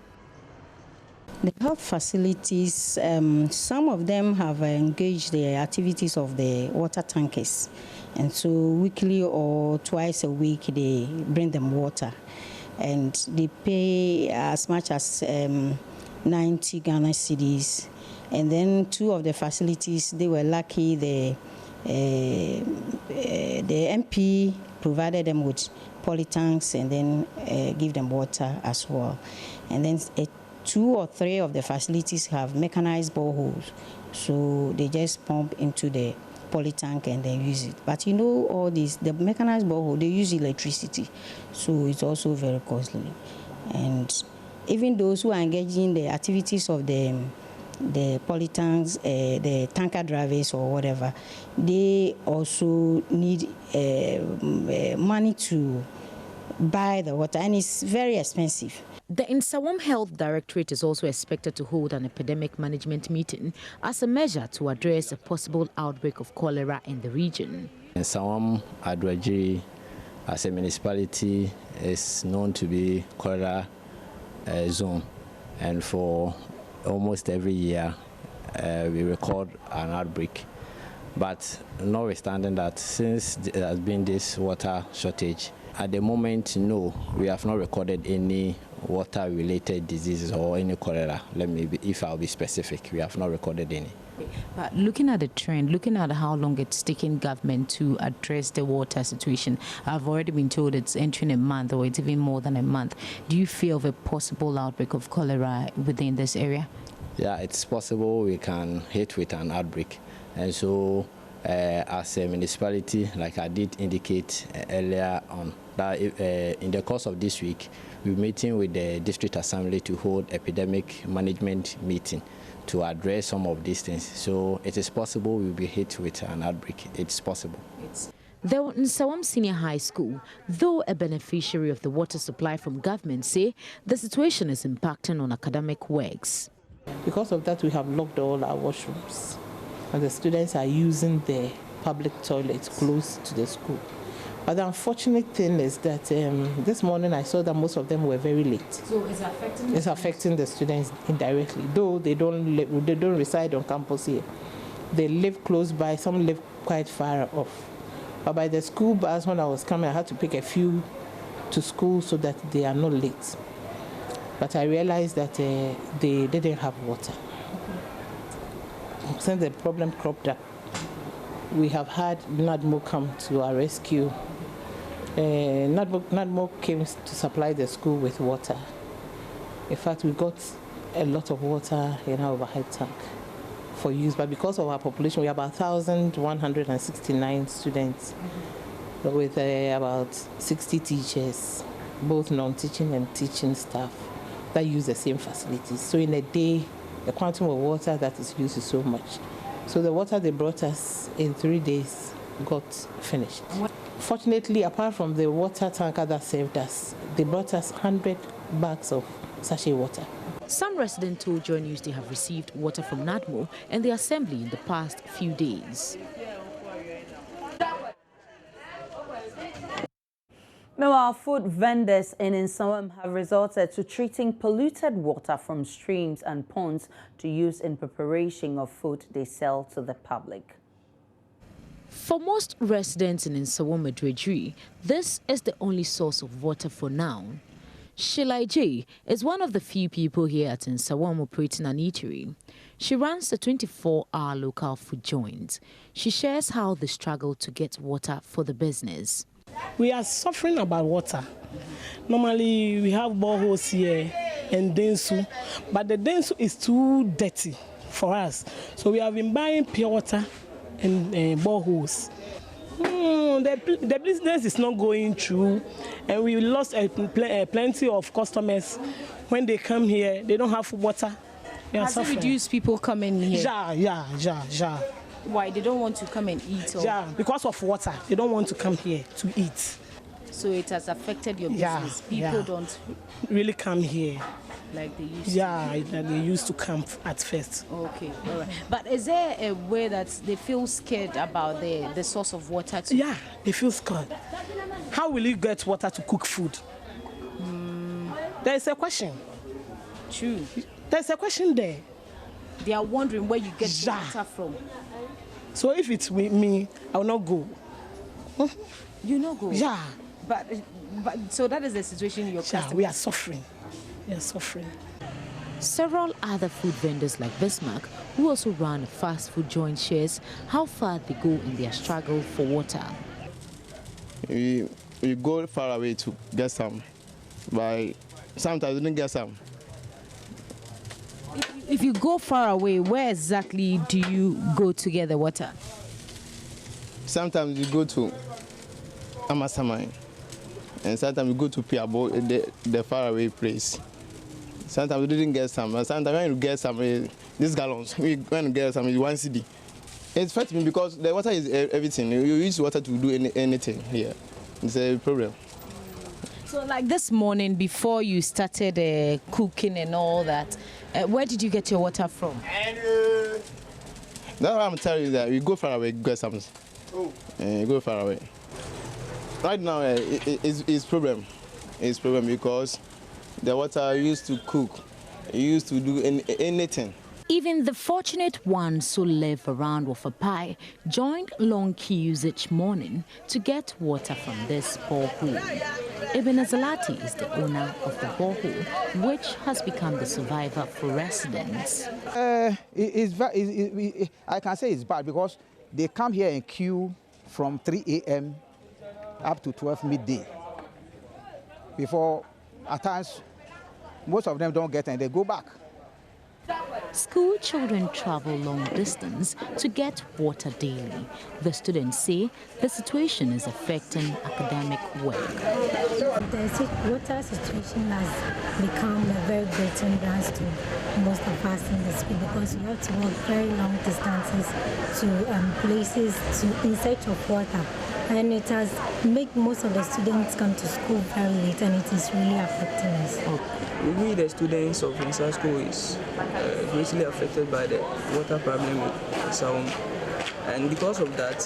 The health facilities, some of them have engaged the activities of the water tankers. And so weekly or twice a week, they bring them water. And they pay as much as 90 Ghana cedis. And then two of the facilities, they were lucky. The MP provided them with polytanks and then give them water as well. And then 2 or 3 of the facilities have mechanized boreholes, so they just pump into the polytank and then use it. But you know, all these, the mechanized borehole, they use electricity, so it's also very costly. And even those who are engaging in the activities of the polytanks, the tanker drivers or whatever, they also need money to buy the water, and it's very expensive. The Nsawam Health Directorate is also expected to hold an epidemic management meeting as a measure to address a possible outbreak of cholera in the region. Nsawam Adwaji, as a municipality, is known to be cholera zone, and for almost every year we record an outbreak. But notwithstanding that, since there has been this water shortage, at the moment, no, we have not recorded any water-related diseases or any cholera. If I'll be specific, we have not recorded any. But looking at the trend, looking at how long it's taken government to address the water situation, I've already been told it's entering a month or it's even more than a month. Do you fear of a possible outbreak of cholera within this area? Yeah, it's possible we can hit with an outbreak. And so, as a municipality, like I did indicate earlier on, that in the course of this week, we're meeting with the District Assembly to hold epidemic management meeting to address some of these things. So it is possible we'll be hit with an outbreak. It's possible. The Nsawam Senior High School, though a beneficiary of the water supply from government, say the situation is impacting on academic works. Because of that, we have locked all our washrooms, and the students are using the public toilets close to the school. But the unfortunate thing is that this morning I saw that most of them were very late. So it's affecting It's affecting the students indirectly, though they don't reside on campus here. They live close by, some live quite far off. But by the school bus, when I was coming, I had to pick a few to school so that they are not late. But I realized that they didn't have water. Since the problem cropped up, we have had NADMO come to our rescue. NADMO came to supply the school with water. In fact, we got a lot of water in our overhead tank for use, but because of our population, we have about 1,169 students with about 60 teachers, both non-teaching and teaching staff, that use the same facilities. So in a day, the quantum of water that is used is so much. So the water they brought us in 3 days got finished. Fortunately, apart from the water tanker that saved us, they brought us 100 bags of sachet water. Some residents told Joy News they have received water from NADMO and the assembly in the past few days. Meanwhile, food vendors in Nsawam have resorted to treating polluted water from streams and ponds to use in preparation of food they sell to the public. For most residents in Nsawam Adredri, this is the only source of water for now. Shilai J is one of the few people here at Nsawam operating an eatery. She runs a 24-hour local food joint. She shares how they struggle to get water for the business. We are suffering about water. Normally, we have boreholes here and densu, but the densu is too dirty for us. So we have been buying pure water and boreholes. The business is not going through, and we lost plenty of customers. When they come here, they don't have water. Has it reduced people coming here? Yeah. Why? They don't want to come and eat? Or? Yeah, because of water. They don't want to come here to eat. So it has affected your business. People don't really come here like they used to. Yeah, they used to come at first. Okay, all right. But is there a way that they feel scared about the source of water? Yeah, they feel scared. How will you get water to cook food? There is a question. True. There's a question there. They are wondering where you get the water from. So if it's with me, I will not go. You not go? Yeah. But so that is the situation you're customers. We are suffering. We are suffering. Several other food vendors like Bismarck, who also run a fast food joint, shares how far they go in their struggle for water. We go far away to get some, but sometimes we don't get some. If you go far away, where exactly do you go to get the water? Sometimes we go to Amasamai, and sometimes we go to Piabo, the faraway place. Sometimes we didn't get some, but sometimes when you get some, these gallons, we when you get some, it's 1 cedi. It's affects me because the water is everything. You use water to do anything here. It's a problem. So like this morning, before you started cooking and all that, where did you get your water from? That's why I'm telling you that we go far away, get some. Go far away. Right now, it's problem. It's problem because the water I used to cook, I used to do anything. Even the fortunate ones who live around Wafapai joined long queues each morning to get water from this borehole. Ibn Azalati is the owner of the borehole, which has become the survivor for residents. I can say it's bad because they come here in queue from 3 a.m. up to 12 midday. Before, at times, most of them don't get and they go back. School children travel long distance to get water daily. The students say the situation is affecting academic work. The water situation has become a very great hindrance to most of us in the school because we have to walk very long distances to places in search of water. And it has made most of the students come to school very late, and it is really affecting us. We, the students of Inside School, is greatly affected by the water problem in Sawam. And because of that,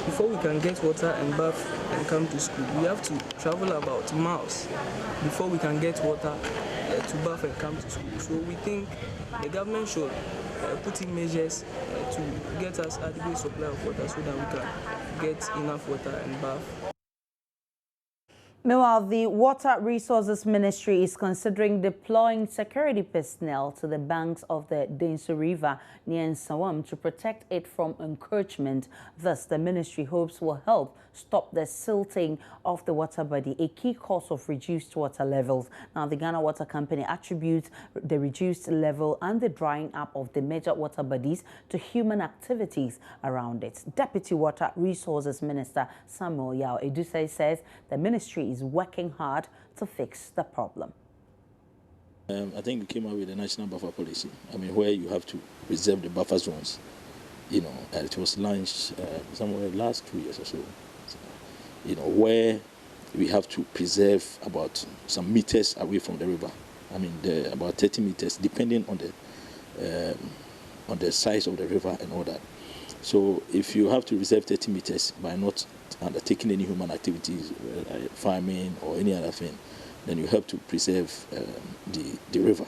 before we can get water and bath and come to school, we have to travel about miles before we can get water to bath and come to school. So we think the government should put in measures to get us adequate supply of water so that we can get enough water and bath. Meanwhile, the Water Resources Ministry is considering deploying security personnel to the banks of the Densu River near Nsawam to protect it from encroachment. Thus, the ministry hopes will help stop the silting of the water body, a key cause of reduced water levels. Now, the Ghana Water Company attributes the reduced level and the drying up of the major water bodies to human activities around it. Deputy Water Resources Minister Samuel Yao Edusei says the ministry is working hard to fix the problem. I think we came out with a national buffer policy. I mean, where you have to reserve the buffer zones. You know, it was launched somewhere last 2 years or so. You know, where we have to preserve about some meters away from the river. I mean, about 30 meters, depending on the size of the river and all that. So if you have to reserve 30 meters by not undertaking any human activities, farming or any other thing, then you have to preserve the river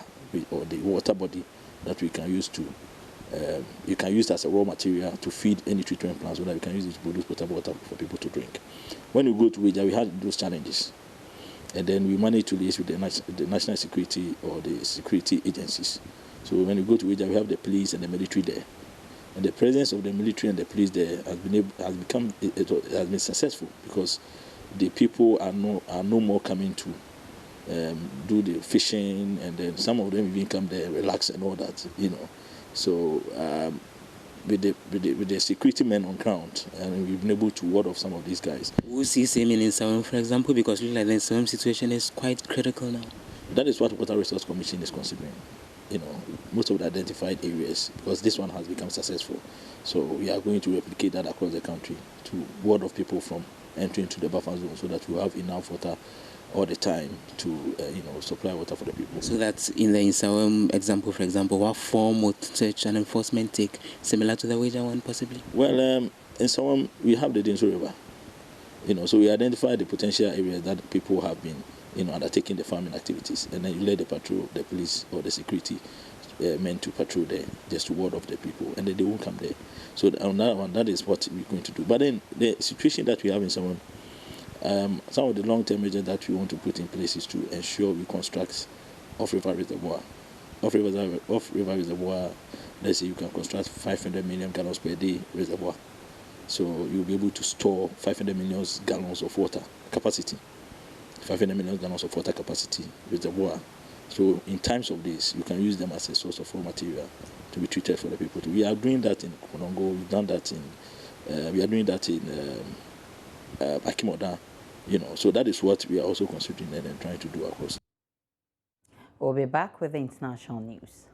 or the water body that we can use to, you can use as a raw material to feed any treatment plants, so that you can use it to produce potable water for people to drink. When we go to Wija, we had those challenges. And then we managed to liaise with the national security or the security agencies. So when we go to Wija, we have the police and the military there. And the presence of the military and the police there has been successful because the people are no more coming to do the fishing, and then some of them even come there, relax and all that, you know. So with the security men on ground, and we've been able to ward off some of these guys. We see same in Nsawam, for example, because like the Nsawam situation is quite critical now. That is what Water Resource Commission is considering. You know, most of the identified areas, because this one has become successful. So we are going to replicate that across the country to ward off people from entering into the buffer zone so that we have enough water all the time to supply water for the people. So that's in the Insawam example, for example, what form would such an enforcement take, similar to the Wager one possibly? Well, in Insawam we have the Densu River, so we identify the potential areas that people have been undertaking the farming activities, and then you let the patrol, the police or the security men to patrol there just to ward off the people, and then they won't come there. So on that one, that is what we're going to do. But then the situation that we have in Insawam, some of the long-term measures that we want to put in place is to ensure we construct off-river reservoir. Off-river reservoir, let's say you can construct 500 million gallons per day reservoir. So you'll be able to store 500 million gallons of water capacity. 500 million gallons of water capacity reservoir. So in times of this, you can use them as a source of raw material to be treated for the people. We are doing that in Konongo, we've done that we are doing that in Akimoda. So that is what we are also considering and trying to do across. We'll be back with the international news.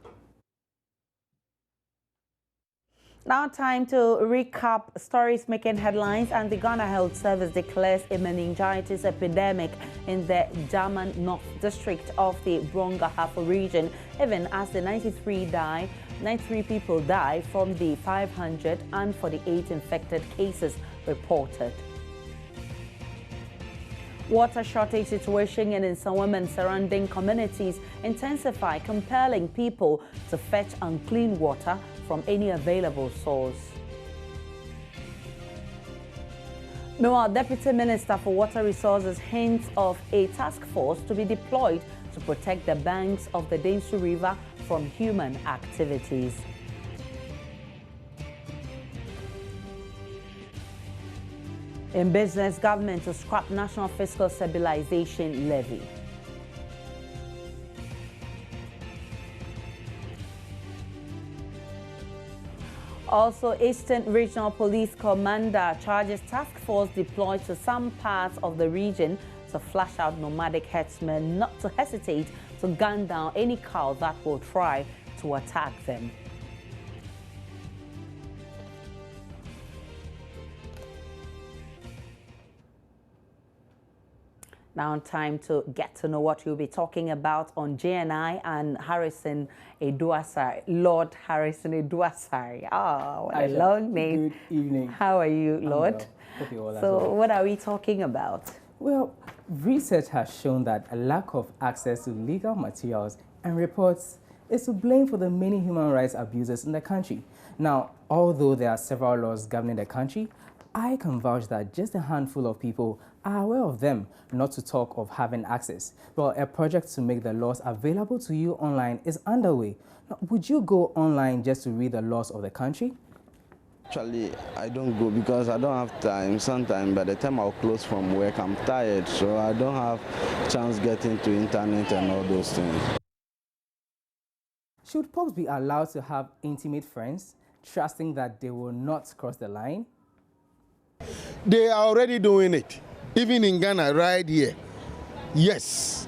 Now time to recap stories making headlines, and the Ghana Health Service declares a meningitis epidemic in the Daman North District of the Brong-Ahafo region, even as the 93 people die from the 548 infected cases reported. Water shortage situation in Insawam and surrounding communities intensify, compelling people to fetch unclean water from any available source. Meanwhile, Deputy Minister for Water Resources hints of a task force to be deployed to protect the banks of the Densu River from human activities. In business, government to scrap National Fiscal Stabilization Levy. Also, Eastern Regional Police Commander charges task force deployed to some parts of the region to flush out nomadic herdsmen not to hesitate to gun down any cow that will try to attack them. Now time to get to know what we'll be talking about on JNI and Harrison Asare. Lord Harrison Asare. Ah, what a long name. Good evening. How are you, Lord? Well. Hope you're well as So well. what are we talking about? Well, research has shown that a lack of access to legal materials and reports is to blame for the many human rights abuses in the country. Now, although there are several laws governing the country, I can vouch that just a handful of people are aware of them, not to talk of having access. Well, a project to make the laws available to you online is underway. Now, would you go online just to read the laws of the country? Actually, I don't go because I don't have time. Sometimes by the time I'll close from work, I'm tired, so I don't have chance getting to internet and all those things. Should folks be allowed to have intimate friends, trusting that they will not cross the line? They are already doing it, even in Ghana right here. Yes.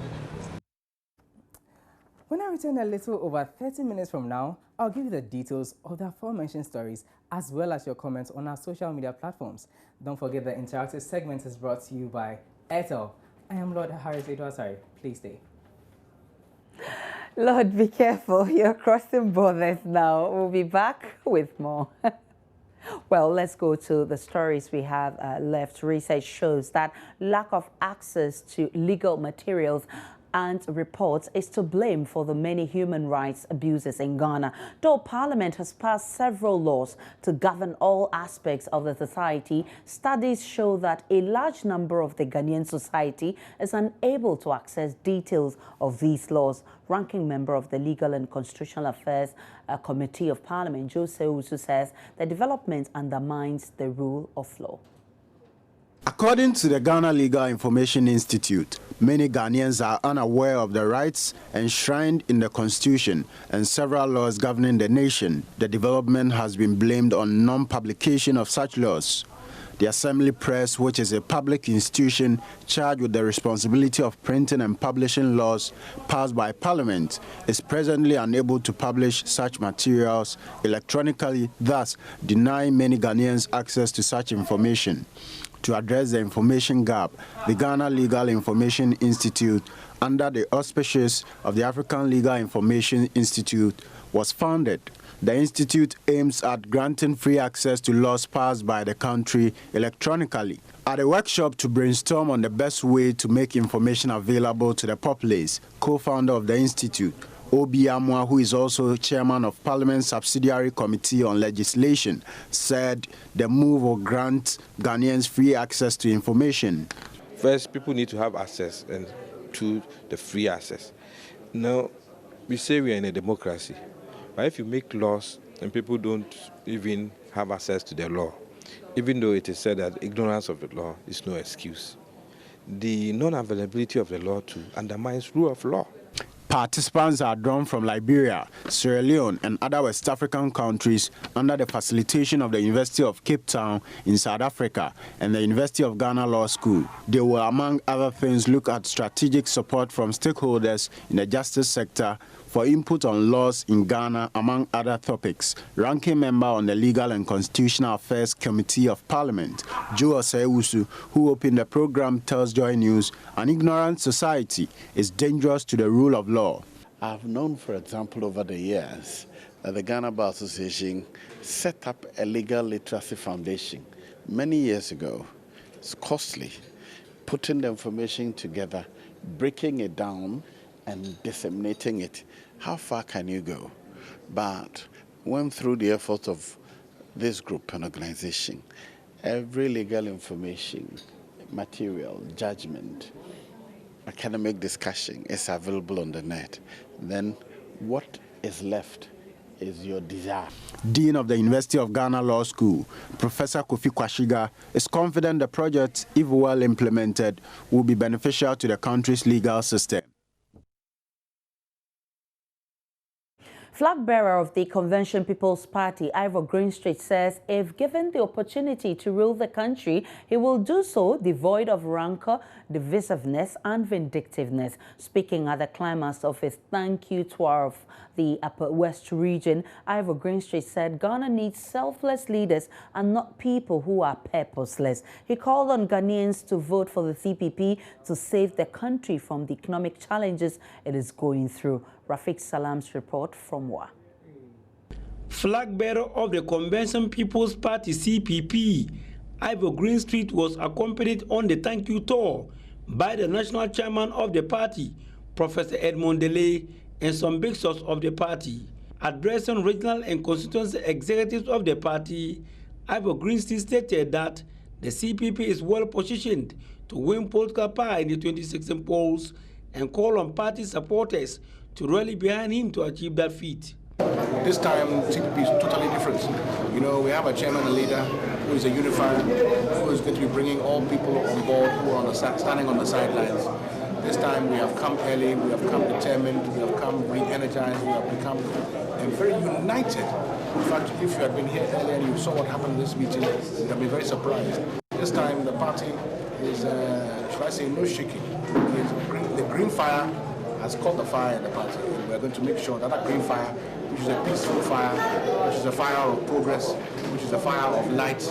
When I return a little over 30 minutes from now, I'll give you the details of the aforementioned stories as well as your comments on our social media platforms. Don't forget the interactive segment is brought to you by Airtel. I am Lord Osei Asare. Please stay. Lord, be careful. You're crossing borders now. We'll be back with more. Well, let's go to the stories we have left. Research shows that lack of access to legal materials and reports is to blame for the many human rights abuses in Ghana. Though Parliament has passed several laws to govern all aspects of the society, studies show that a large number of the Ghanaian society is unable to access details of these laws. Ranking member of the Legal and Constitutional Affairs Committee of Parliament, Jose Usu, says the development undermines the rule of law. According to the Ghana Legal Information Institute, many Ghanaians are unaware of the rights enshrined in the Constitution and several laws governing the nation. The development has been blamed on non-publication of such laws. The Assembly Press, which is a public institution charged with the responsibility of printing and publishing laws passed by Parliament, is presently unable to publish such materials electronically, thus denying many Ghanaians access to such information. To address the information gap, the Ghana Legal Information Institute, under the auspices of the African Legal Information Institute, was founded. The institute aims at granting free access to laws passed by the country electronically. At a workshop to brainstorm on the best way to make information available to the populace, co-founder of the institute, Obi Amwa, who is also chairman of Parliament's Subsidiary Committee on Legislation, said the move will grant Ghanaians free access to information. First, people need to have access to the free access. Now, we say we are in a democracy, but if you make laws and people don't even have access to the law, even though it is said that ignorance of the law is no excuse, the non-availability of the law too undermines rule of law. Participants are drawn from Liberia, Sierra Leone, and other West African countries under the facilitation of the University of Cape Town in South Africa and the University of Ghana Law School. They will, among other things, look at strategic support from stakeholders in the justice sector for input on laws in Ghana, among other topics. Ranking member on the Legal and Constitutional Affairs Committee of Parliament, Joe Osei, who opened the program, tells Joy News, an ignorant society is dangerous to the rule of law. I've known, for example, over the years, that the Ghana Bar Association set up a legal literacy foundation many years ago. It's costly, putting the information together, breaking it down, and disseminating it. How far can you go? But when through the efforts of this group and organization, every legal information, material, judgment, academic discussion is available on the net, then what is left is your desire. Dean of the University of Ghana Law School, Professor Kofi Kwashiga, is confident the project, if well implemented, will be beneficial to the country's legal system. Flag bearer of the Convention People's Party, Ivor Greenstreet, says if given the opportunity to rule the country, he will do so devoid of rancor, divisiveness and vindictiveness. Speaking at the climax of his thank you tour of the Upper West region, Ivor Greenstreet said Ghana needs selfless leaders and not people who are purposeless. He called on Ghanaians to vote for the CPP to save the country from the economic challenges it is going through. Rafiq Salam's report from WA. Flag bearer of the Convention People's Party CPP, Ivor Greenstreet was accompanied on the thank you tour by the national chairman of the party, Professor Edmond Delay, and some big shots of the party. Addressing regional and constituency executives of the party, Ivor Greenstreet stated that the CPP is well positioned to win political power in the 2016 polls and call on party supporters to rally behind him to achieve that feat. This time, CPP is totally different. You know, we have a chairman and leader who is a unifier, who is going to be bringing all people on board who are standing on the sidelines. This time we have come early, we have come determined, we have come re-energized, we have become very united. In fact, if you had been here earlier and you saw what happened in this meeting, you'd have been very surprised. This time the party is, should I say, no shaking. The green fire has caught the fire in the party. And we're going to make sure that green fire, which is a peaceful fire, which is a fire of progress, which is a fire of light,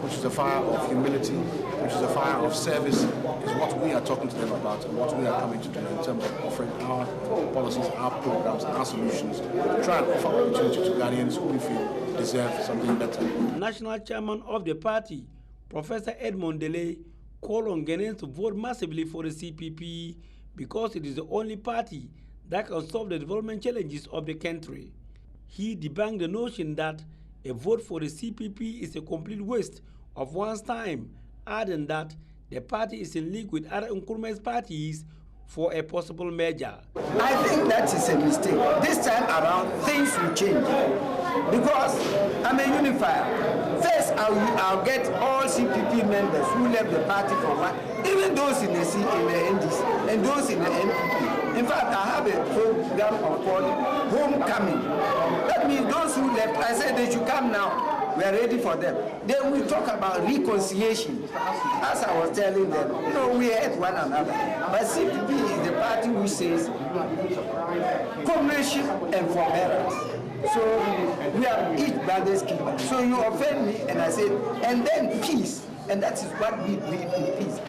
which is a fire of humility, which is a fire of service, is what we are talking to them about and what we are coming to do in terms of offering our policies, our programs, our solutions, to try and offer opportunity to Ghanaians who we feel deserve something better. National chairman of the party, Professor Edmond Delay, called on Ghanaians to vote massively for the CPP because it is the only party that can solve the development challenges of the country. He debunked the notion that a vote for the CPP is a complete waste of one's time, adding that the party is in league with other incumbent parties for a possible merger. I think that is a mistake. This time around, things will change because I'm a unifier. First, I'll get all CPP members who left the party for one, even those in the NDC and those in the NPP. In fact, I have a program called Homecoming. That means those who left, I said they should come now. We are ready for them. Then we talk about reconciliation. As I was telling them, you know, we hate one another. But CPP is the party which says comradeship and forbearance. So we are each brother's keeper. So you offend me, and I said, and then peace. And that is what we need in peace.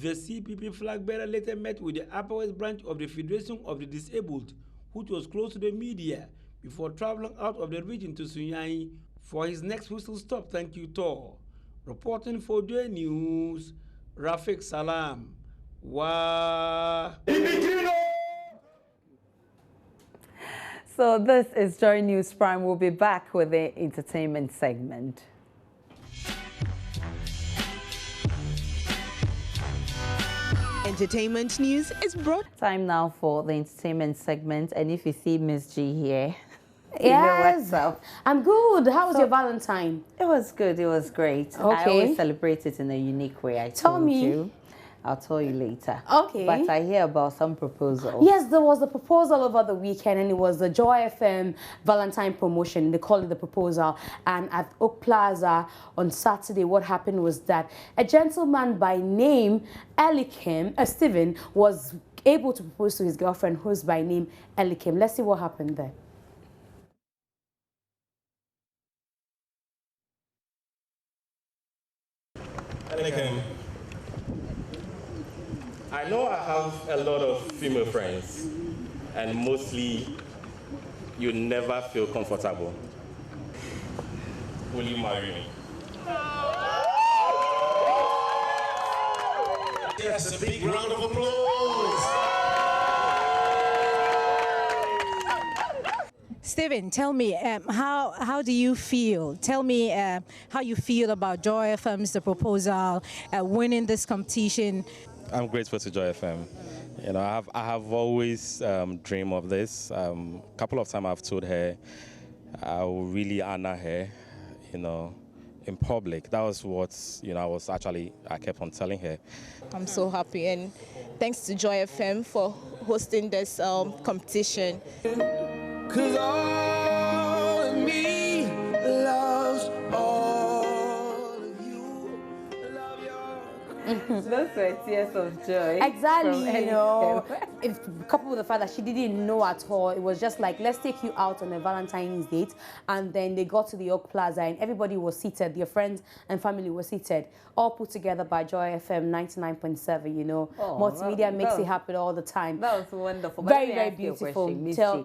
The CPP flag bearer later met with the Upper West branch of the Federation of the Disabled, which was close to the media, before traveling out of the region to Sunyani for his next whistle stop thank you tour. Reporting for Joy News, Rafik Salam. Wow. So this is Joy News Prime. We'll be back with the entertainment segment. Entertainment news is brought. Time now for the entertainment segment. And if you see Miss G here, Yes, you know what's up. I'm good. How was your Valentine? It was good. It was great. Okay. I always celebrate it in a unique way. Tell me. You. I'll tell you later. Okay. But I hear about some proposal. Yes, there was a proposal over the weekend, and it was the Joy FM Valentine promotion. They call it the proposal. And at Oak Plaza on Saturday, what happened was that a gentleman by name Elikim, Stephen, was able to propose to his girlfriend, who's by name Elikim. Let's see what happened there. Elikim, I know I have a lot of female friends, and mostly you never feel comfortable. Will you marry me? Yes, a big round of applause. Stephen, tell me, how do you feel? Tell me how you feel about Joy FM's the proposal, winning this competition. I'm grateful to Joy FM. You know, I have always dreamed of this. A couple of times I've told her I will really honor her, you know, in public. That was what, you know, I kept on telling her. I'm so happy, and thanks to Joy FM for hosting this competition. 'Cause all of me loves all of you. Love your... Those were tears of joy. Exactly, you know, if coupled with the fact that she didn't know at all, it was just like, let's take you out on a Valentine's date. And then they got to the Oak Plaza and everybody was seated, their friends and family were seated, all put together by Joy FM 99.7, you know. Multimedia makes it happen all the time. That was wonderful. Very, very beautiful.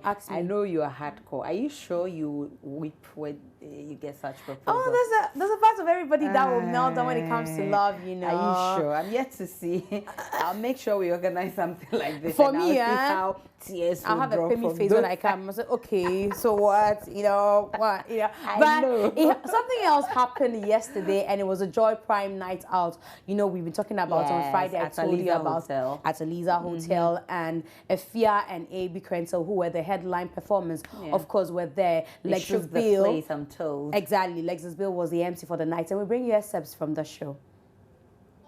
Ask me. I know you are hardcore. Are you sure you weep when you get such proposals? Oh, there's a part of everybody that will melt down when it comes to love, you know. Are you sure? I'm yet to see. I'll make sure we organize something like this. For me, how tears I'll have a drop pimmy from face when I come. I say, okay, so what? You know, what? You know. Something else happened yesterday, and it was a Joy Prime night out. You know, we've been talking about on Friday. I told you about at Aliza Hotel, and Efia and A.B. Krenzel, who were the headline performers, of course, were there. Lexus Bill. Place, I'm told. Exactly. Lexus Bill was the MC for the night, and we bring you excerpts from the show.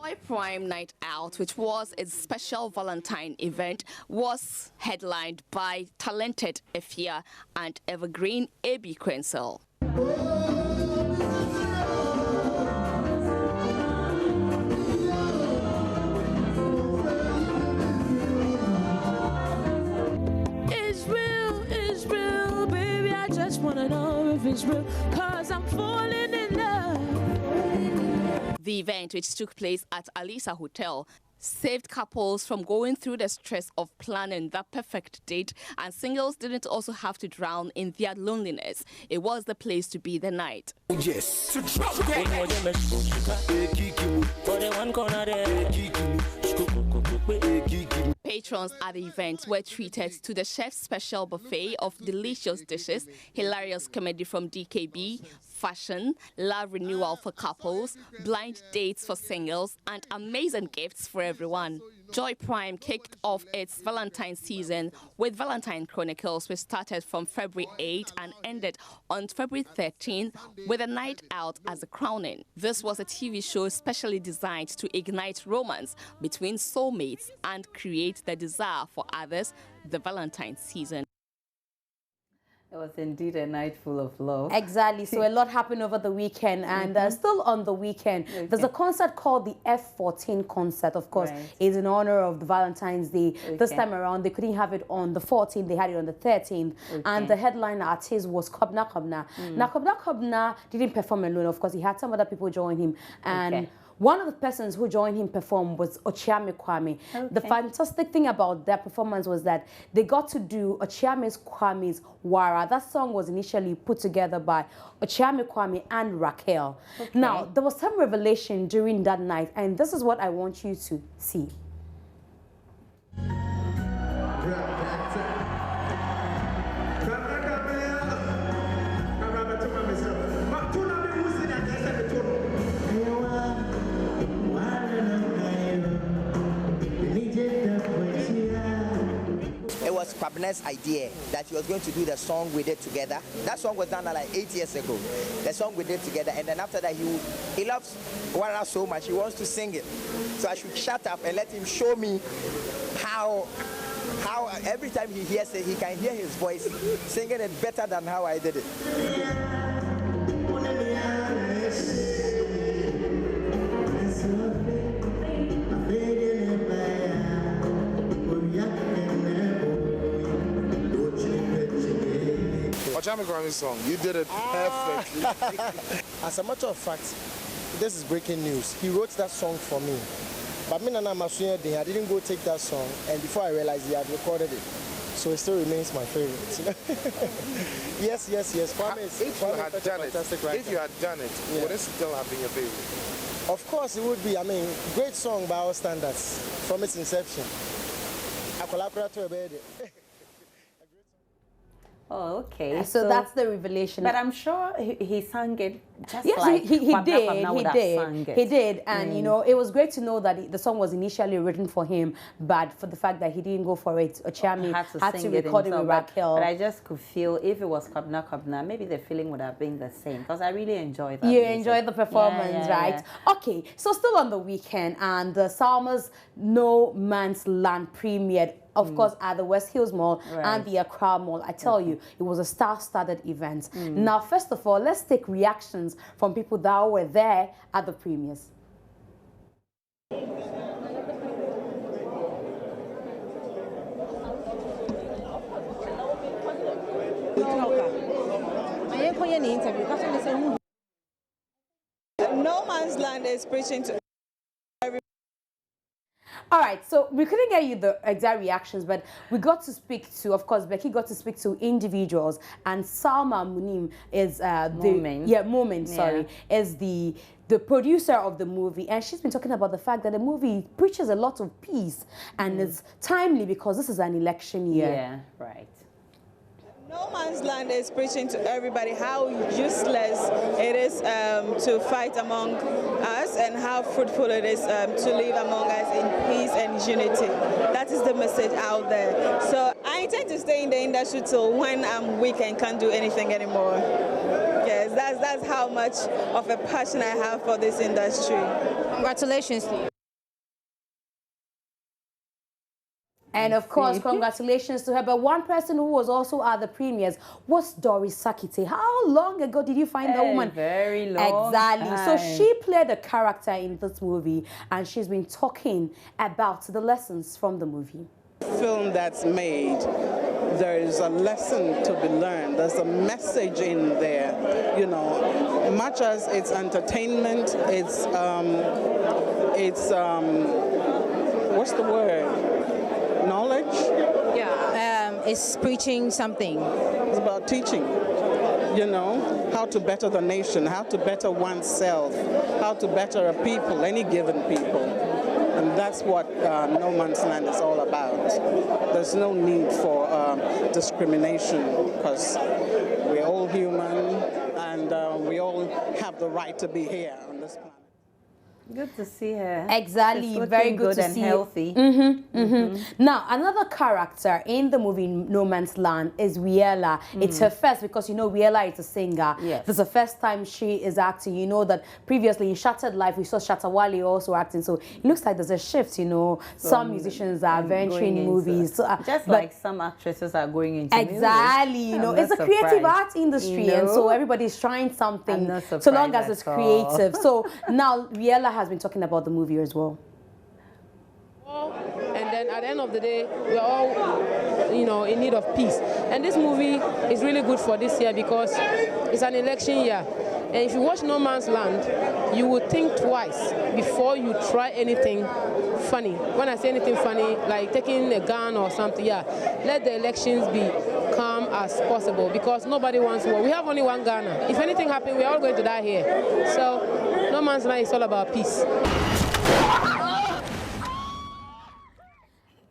Joy Prime Night Out, which was a special Valentine event, was headlined by talented Efia and evergreen A.B. Krenzel. It's real, baby, I just wanna know if it's real, 'cause I'm falling in love. The event, which took place at Aliza Hotel, saved couples from going through the stress of planning the perfect date, and singles didn't also have to drown in their loneliness. It was the place to be the night. Yes. Patrons at the event were treated to the chef's special buffet of delicious dishes, hilarious comedy from DKB, fashion, love renewal for couples, blind dates for singles, and amazing gifts for everyone. Joy Prime kicked off its Valentine season with Valentine Chronicles, which started from February 8 and ended on February 13 with a night out as a crowning. This was a TV show specially designed to ignite romance between soulmates and create the desire for others, the Valentine season. It was indeed a night full of love. Exactly. So a lot happened over the weekend, and still on the weekend, there's a concert called the F14 concert. Of course, it's in honor of the Valentine's Day. This time around, they couldn't have it on the 14th; they had it on the 13th. And the headline artist was Kobna Kobna. Now, Kobna Kobna didn't perform alone. Of course, he had some other people join him, and one of the persons who joined him perform was Ochiame Kwame. Okay. The fantastic thing about their performance was that they got to do Ochiame Kwame's Wara. That song was initially put together by Ochiame Kwame and Raquel. Okay. Now, there was some revelation during that night, and this is what I want you to see. It was Kwabna's idea that he was going to do the song we did together. That song was done like 8 years ago. The song we did together, and then after that he loves Wara so much he wants to sing it. So I should shut up and let him show me how every time he hears it, he can hear his voice singing it better than how I did it. Ochiame Kwame's song, you did it perfectly. As a matter of fact, this is breaking news. He wrote that song for me. But me and I didn't go take that song, and before I realized he had recorded it. So it still remains my favorite. Yes. If you had done it, yeah, would it still have been your favorite? Of course it would be. I mean, great song by our standards from its inception. Oh, okay. So that's the revelation. But I'm sure he sang it just yes, like he did. And you know, it was great to know that the song was initially written for him, but for the fact that he didn't go for it, Ochiame had to record it with Raquel. But I just could feel if it was Kwabna, maybe the feeling would have been the same, because I really enjoyed that. You enjoyed the performance, right? Yeah. Okay, so still on the weekend, and the Salma's No Man's Land premiered, of course, at the West Hills Mall and the Accra Mall. I tell you, it was a star-studded event. Now, first of all, let's take reactions from people that were there at the premieres. No Man's Land is preaching to everybody. All right, so we couldn't get you the exact reactions, but we got to speak to, of course, Becky got to speak to individuals, and Salma Munim is is the producer of the movie, and she's been talking about the fact that the movie preaches a lot of peace, and it's timely because this is an election year. Yeah, right. No Man's Land is preaching to everybody how useless it is to fight among us and how fruitful it is to live among us in peace and unity. That is the message out there. So I intend to stay in the industry till when I'm weak and can't do anything anymore. Yes, that's how much of a passion I have for this industry. Congratulations to you. And of course, congratulations to her. But one person who was also at the premieres was Doris Sakite. How long ago did you find that woman? Very long. Exactly. So she played a character in this movie, and she's been talking about the lessons from the movie. Film that's made, there is a lesson to be learned. There's a message in there, you know. Much as it's entertainment, it's what's the word? Knowledge? Yeah, it's preaching something. It's about teaching, you know, how to better the nation, how to better oneself, how to better a people, any given people. And that's what No Man's Land is all about. There's no need for discrimination because we're all human and we all have the right to be here on this planet. Good to see her. Exactly, very good to see healthy. Now, another character in the movie No Man's Land is Wiela. It's her first, because you know Wiela is a singer. Yes. This is the first time she is acting. You know that previously in Shattered Life we saw Shatawale also acting. So it looks like there's a shift. You know, some musicians are venturing in movies. So, just like some actresses are going into exactly. Music. You know, it's a creative art industry, and so everybody's trying something. So long as it's creative. So now Wiela has been talking about the movie as well. And then at the end of the day, we're all, in need of peace. And this movie is really good for this year because it's an election year. And if you watch No Man's Land, you will think twice before you try anything funny. When I say anything funny, like taking a gun or something, let the elections be calm as possible because nobody wants war. We have only one Ghana. If anything happens, we're all going to die here. So No Man's Land is all about peace.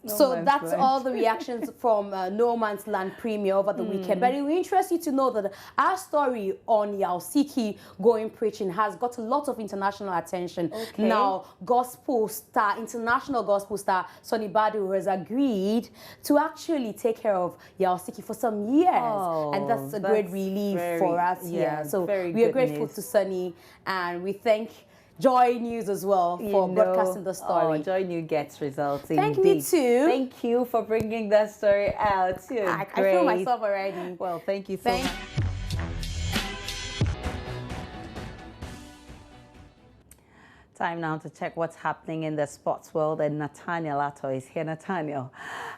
So that's all the reactions from No Man's Land premiere over the weekend. But it will interest you to know that our story on Yaosiki going preaching has got a lot of international attention. Okay. Now, international gospel star Sonny Badu has agreed to actually take care of Yaosiki for some years. And that's a great relief for us here. So we are grateful to Sonny and we thank Joy News as well for broadcasting the story. Joy News gets results. Thank me too. Thank you for bringing that story out. I feel myself already. Well, thank you so much. Time now to check what's happening in the sports world, and Nathaniel Atto is here. Nathaniel,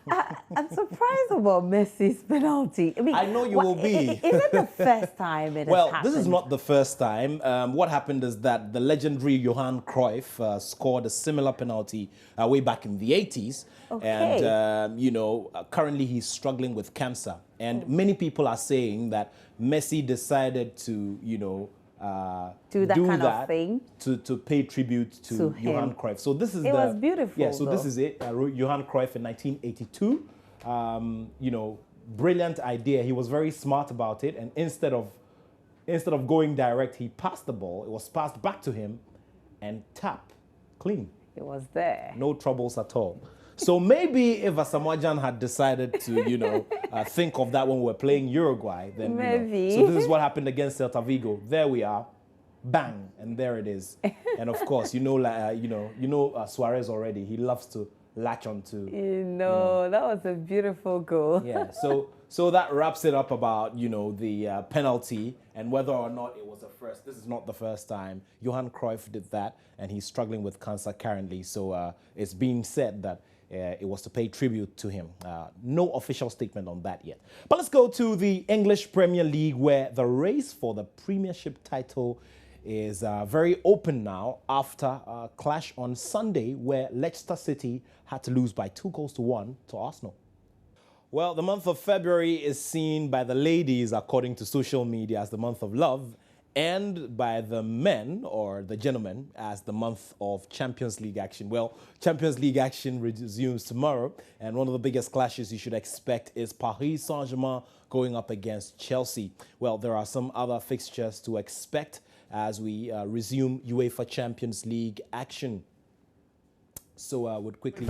I'm surprised about Messi's penalty. I know you will be. Is it the first time it has happened? Well, this is not the first time. What happened is that the legendary Johan Cruyff scored a similar penalty way back in the 80s. Okay. And, currently he's struggling with cancer. And many people are saying that Messi decided to, do that kind of thing to pay tribute to Johan Cruyff. So this is was beautiful. Yeah, so this is it. Johan Cruyff in 1982. Brilliant idea. He was very smart about it, and instead of going direct, he passed the ball. It was passed back to him, and tap, clean. It was there. No troubles at all. So maybe if Asamoah had decided to, think of that when we were playing Uruguay, then maybe. So this is what happened against Celta Vigo. There we are, bang, and there it is. And of course, Suarez already. He loves to latch onto. That was a beautiful goal. Yeah. So that wraps it up about the penalty and whether or not it was the first. This is not the first time Johan Cruyff did that, and he's struggling with cancer currently. So it's being said that. It was to pay tribute to him. No official statement on that yet. But let's go to the English Premier League, where the race for the Premiership title is very open now after a clash on Sunday where Leicester City had to lose by 2-1 to Arsenal. Well, the month of February is seen by the ladies, according to social media, as the month of love, and by the men, or the gentlemen, as the month of Champions League action. Well, Champions League action resumes tomorrow, and one of the biggest clashes you should expect is Paris Saint-Germain going up against Chelsea. Well, there are some other fixtures to expect as we resume UEFA Champions League action. So I would quickly...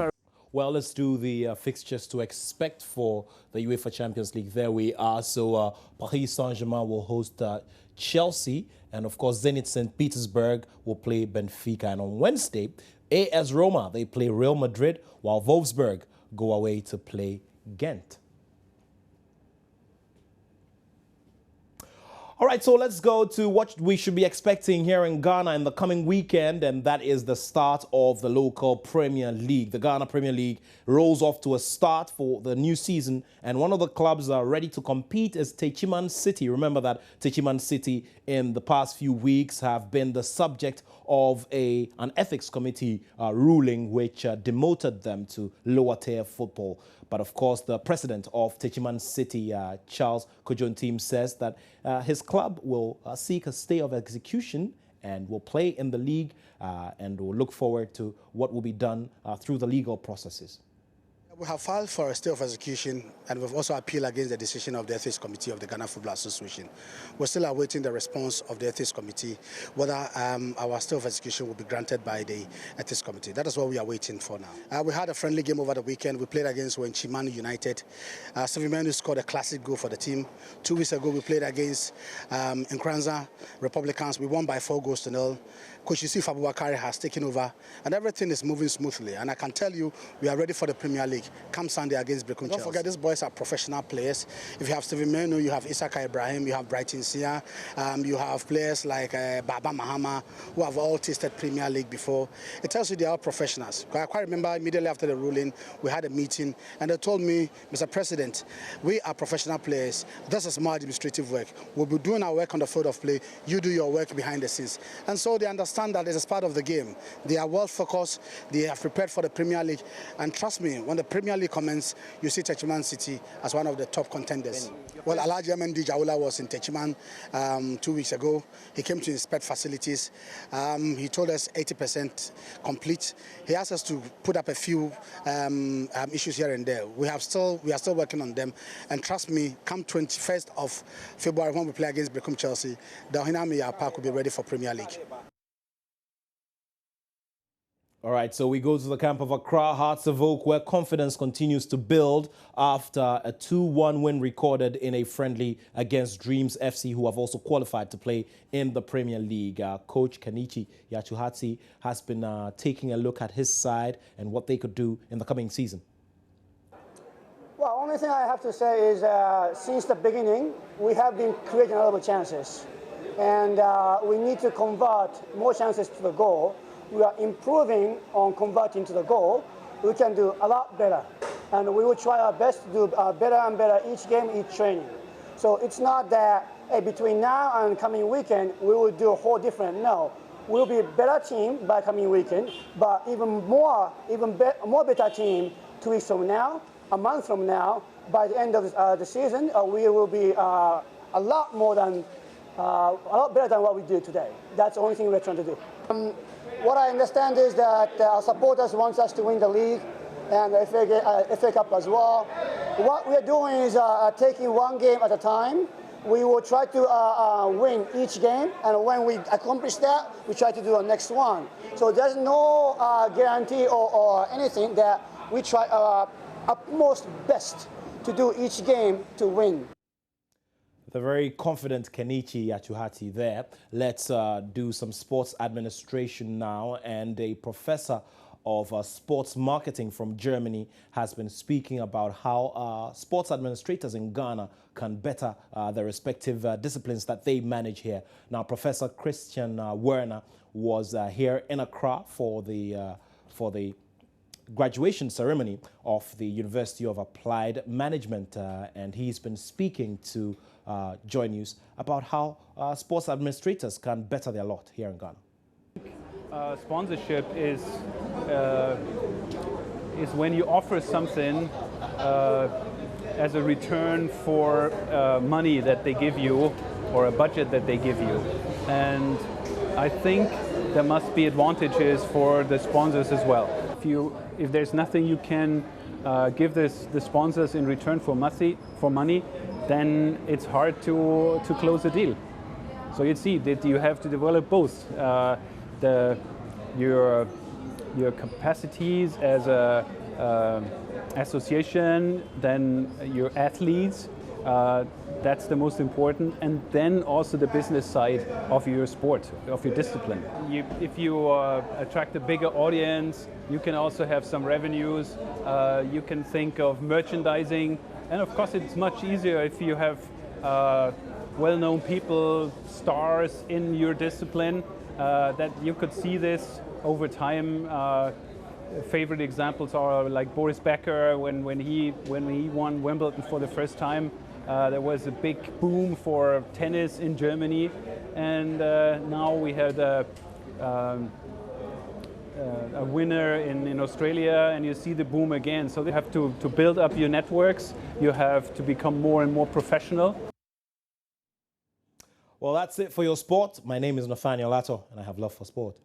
Well, let's do the fixtures to expect for the UEFA Champions League. There we are. So Paris Saint-Germain will host Chelsea, and of course Zenit St. Petersburg will play Benfica. And on Wednesday, AS Roma, they play Real Madrid, while Wolfsburg go away to play Ghent. All right, so let's go to what we should be expecting here in Ghana in the coming weekend, and that is the start of the local Premier League. The Ghana Premier League rolls off to a start for the new season, and one of the clubs ready to compete is Techiman City. Remember that Techiman City in the past few weeks have been the subject of an ethics committee ruling which demoted them to lower tier football. But of course, the president of Techiman City, Charles Kojontim, says that his club will seek a stay of execution and will play in the league and will look forward to what will be done through the legal processes. We have filed for a stay of execution, and we've also appealed against the decision of the Ethics Committee of the Ghana Football Association. We're still awaiting the response of the Ethics Committee, whether our stay of execution will be granted by the Ethics Committee. That is what we are waiting for now. We had a friendly game over the weekend. We played against Wenchimanu United. Savimenu scored a classic goal for the team. 2 weeks ago, we played against Nkranza Republicans. We won by 4-0. Coach Yusuf Abubakar has taken over, and everything is moving smoothly. And I can tell you, we are ready for the Premier League. come Sunday against Brekum Chelsea. Don't forget, these boys are professional players. If you have Steven Menu, you have Isaka Ibrahim, you have Brighton Sia, you have players like Baba Mahama, who have all tasted Premier League before. It tells you they are professionals. I quite remember immediately after the ruling, we had a meeting, and they told me, Mr. President, we are professional players. This is more administrative work. We'll be doing our work on the field of play. You do your work behind the scenes. And so they understand that it is part of the game. They are well focused. They have prepared for the Premier League. And trust me, when the Premier League commences, you see Techiman City as one of the top contenders. Well, Alhaji MND Jaula was in Techiman 2 weeks ago. He came to inspect facilities. He told us 80% complete. He asked us to put up a few issues here and there. We are still working on them. And trust me, come 21st of February when we play against Brekum Chelsea, the Hinami Park will be ready for Premier League. All right, so we go to the camp of Accra Hearts of Oak, where confidence continues to build after a 2-1 win recorded in a friendly against Dreams FC, who have also qualified to play in the Premier League. Coach Kenichi Yachuhati has been taking a look at his side and what they could do in the coming season. Well, only thing I have to say is since the beginning, we have been creating a lot of chances. And we need to convert more chances to the goal. We are improving on converting to the goal. We can do a lot better. And we will try our best to do better and better each game, each training. So it's not that between now and coming weekend, we will do a whole different. No, we'll be a better team by coming weekend, but even more better team 2 weeks from now, a month from now. By the end of the season, we will be a lot better than what we do today. That's the only thing we're trying to do. What I understand is that our supporters want us to win the league and the FA Cup as well. What we're doing is taking one game at a time. We will try to win each game, and when we accomplish that, we try to do the next one. So there's no guarantee or anything that we try our utmost best to do each game to win. The very confident Kenichi Yachuhati there. Let's do some sports administration now. And a professor of sports marketing from Germany has been speaking about how sports administrators in Ghana can better their respective disciplines that they manage here. Now, Professor Christian Werner was here in Accra for the graduation ceremony of the University of Applied Management, and he's been speaking to Joy News about how sports administrators can better their lot here in Ghana. Sponsorship is when you offer something as a return for money that they give you or a budget that they give you, and I think there must be advantages for the sponsors as well. If there's nothing you can give the sponsors in return for money, then it's hard to close a deal. So you see that you have to develop both your capacities as a association, then your athletes. That's the most important, and then also the business side of your sport, of your discipline. If you attract a bigger audience, you can also have some revenues. You can think of merchandising, and of course it's much easier if you have well-known people, stars in your discipline, that you could see this over time. Favorite examples are like Boris Becker when he won Wimbledon for the first time. There was a big boom for tennis in Germany, and now we had a winner in Australia, and you see the boom again. So you have to build up your networks. You have to become more and more professional. Well, that's it for your sport. My name is Nathaniel Lato, and I have love for sport.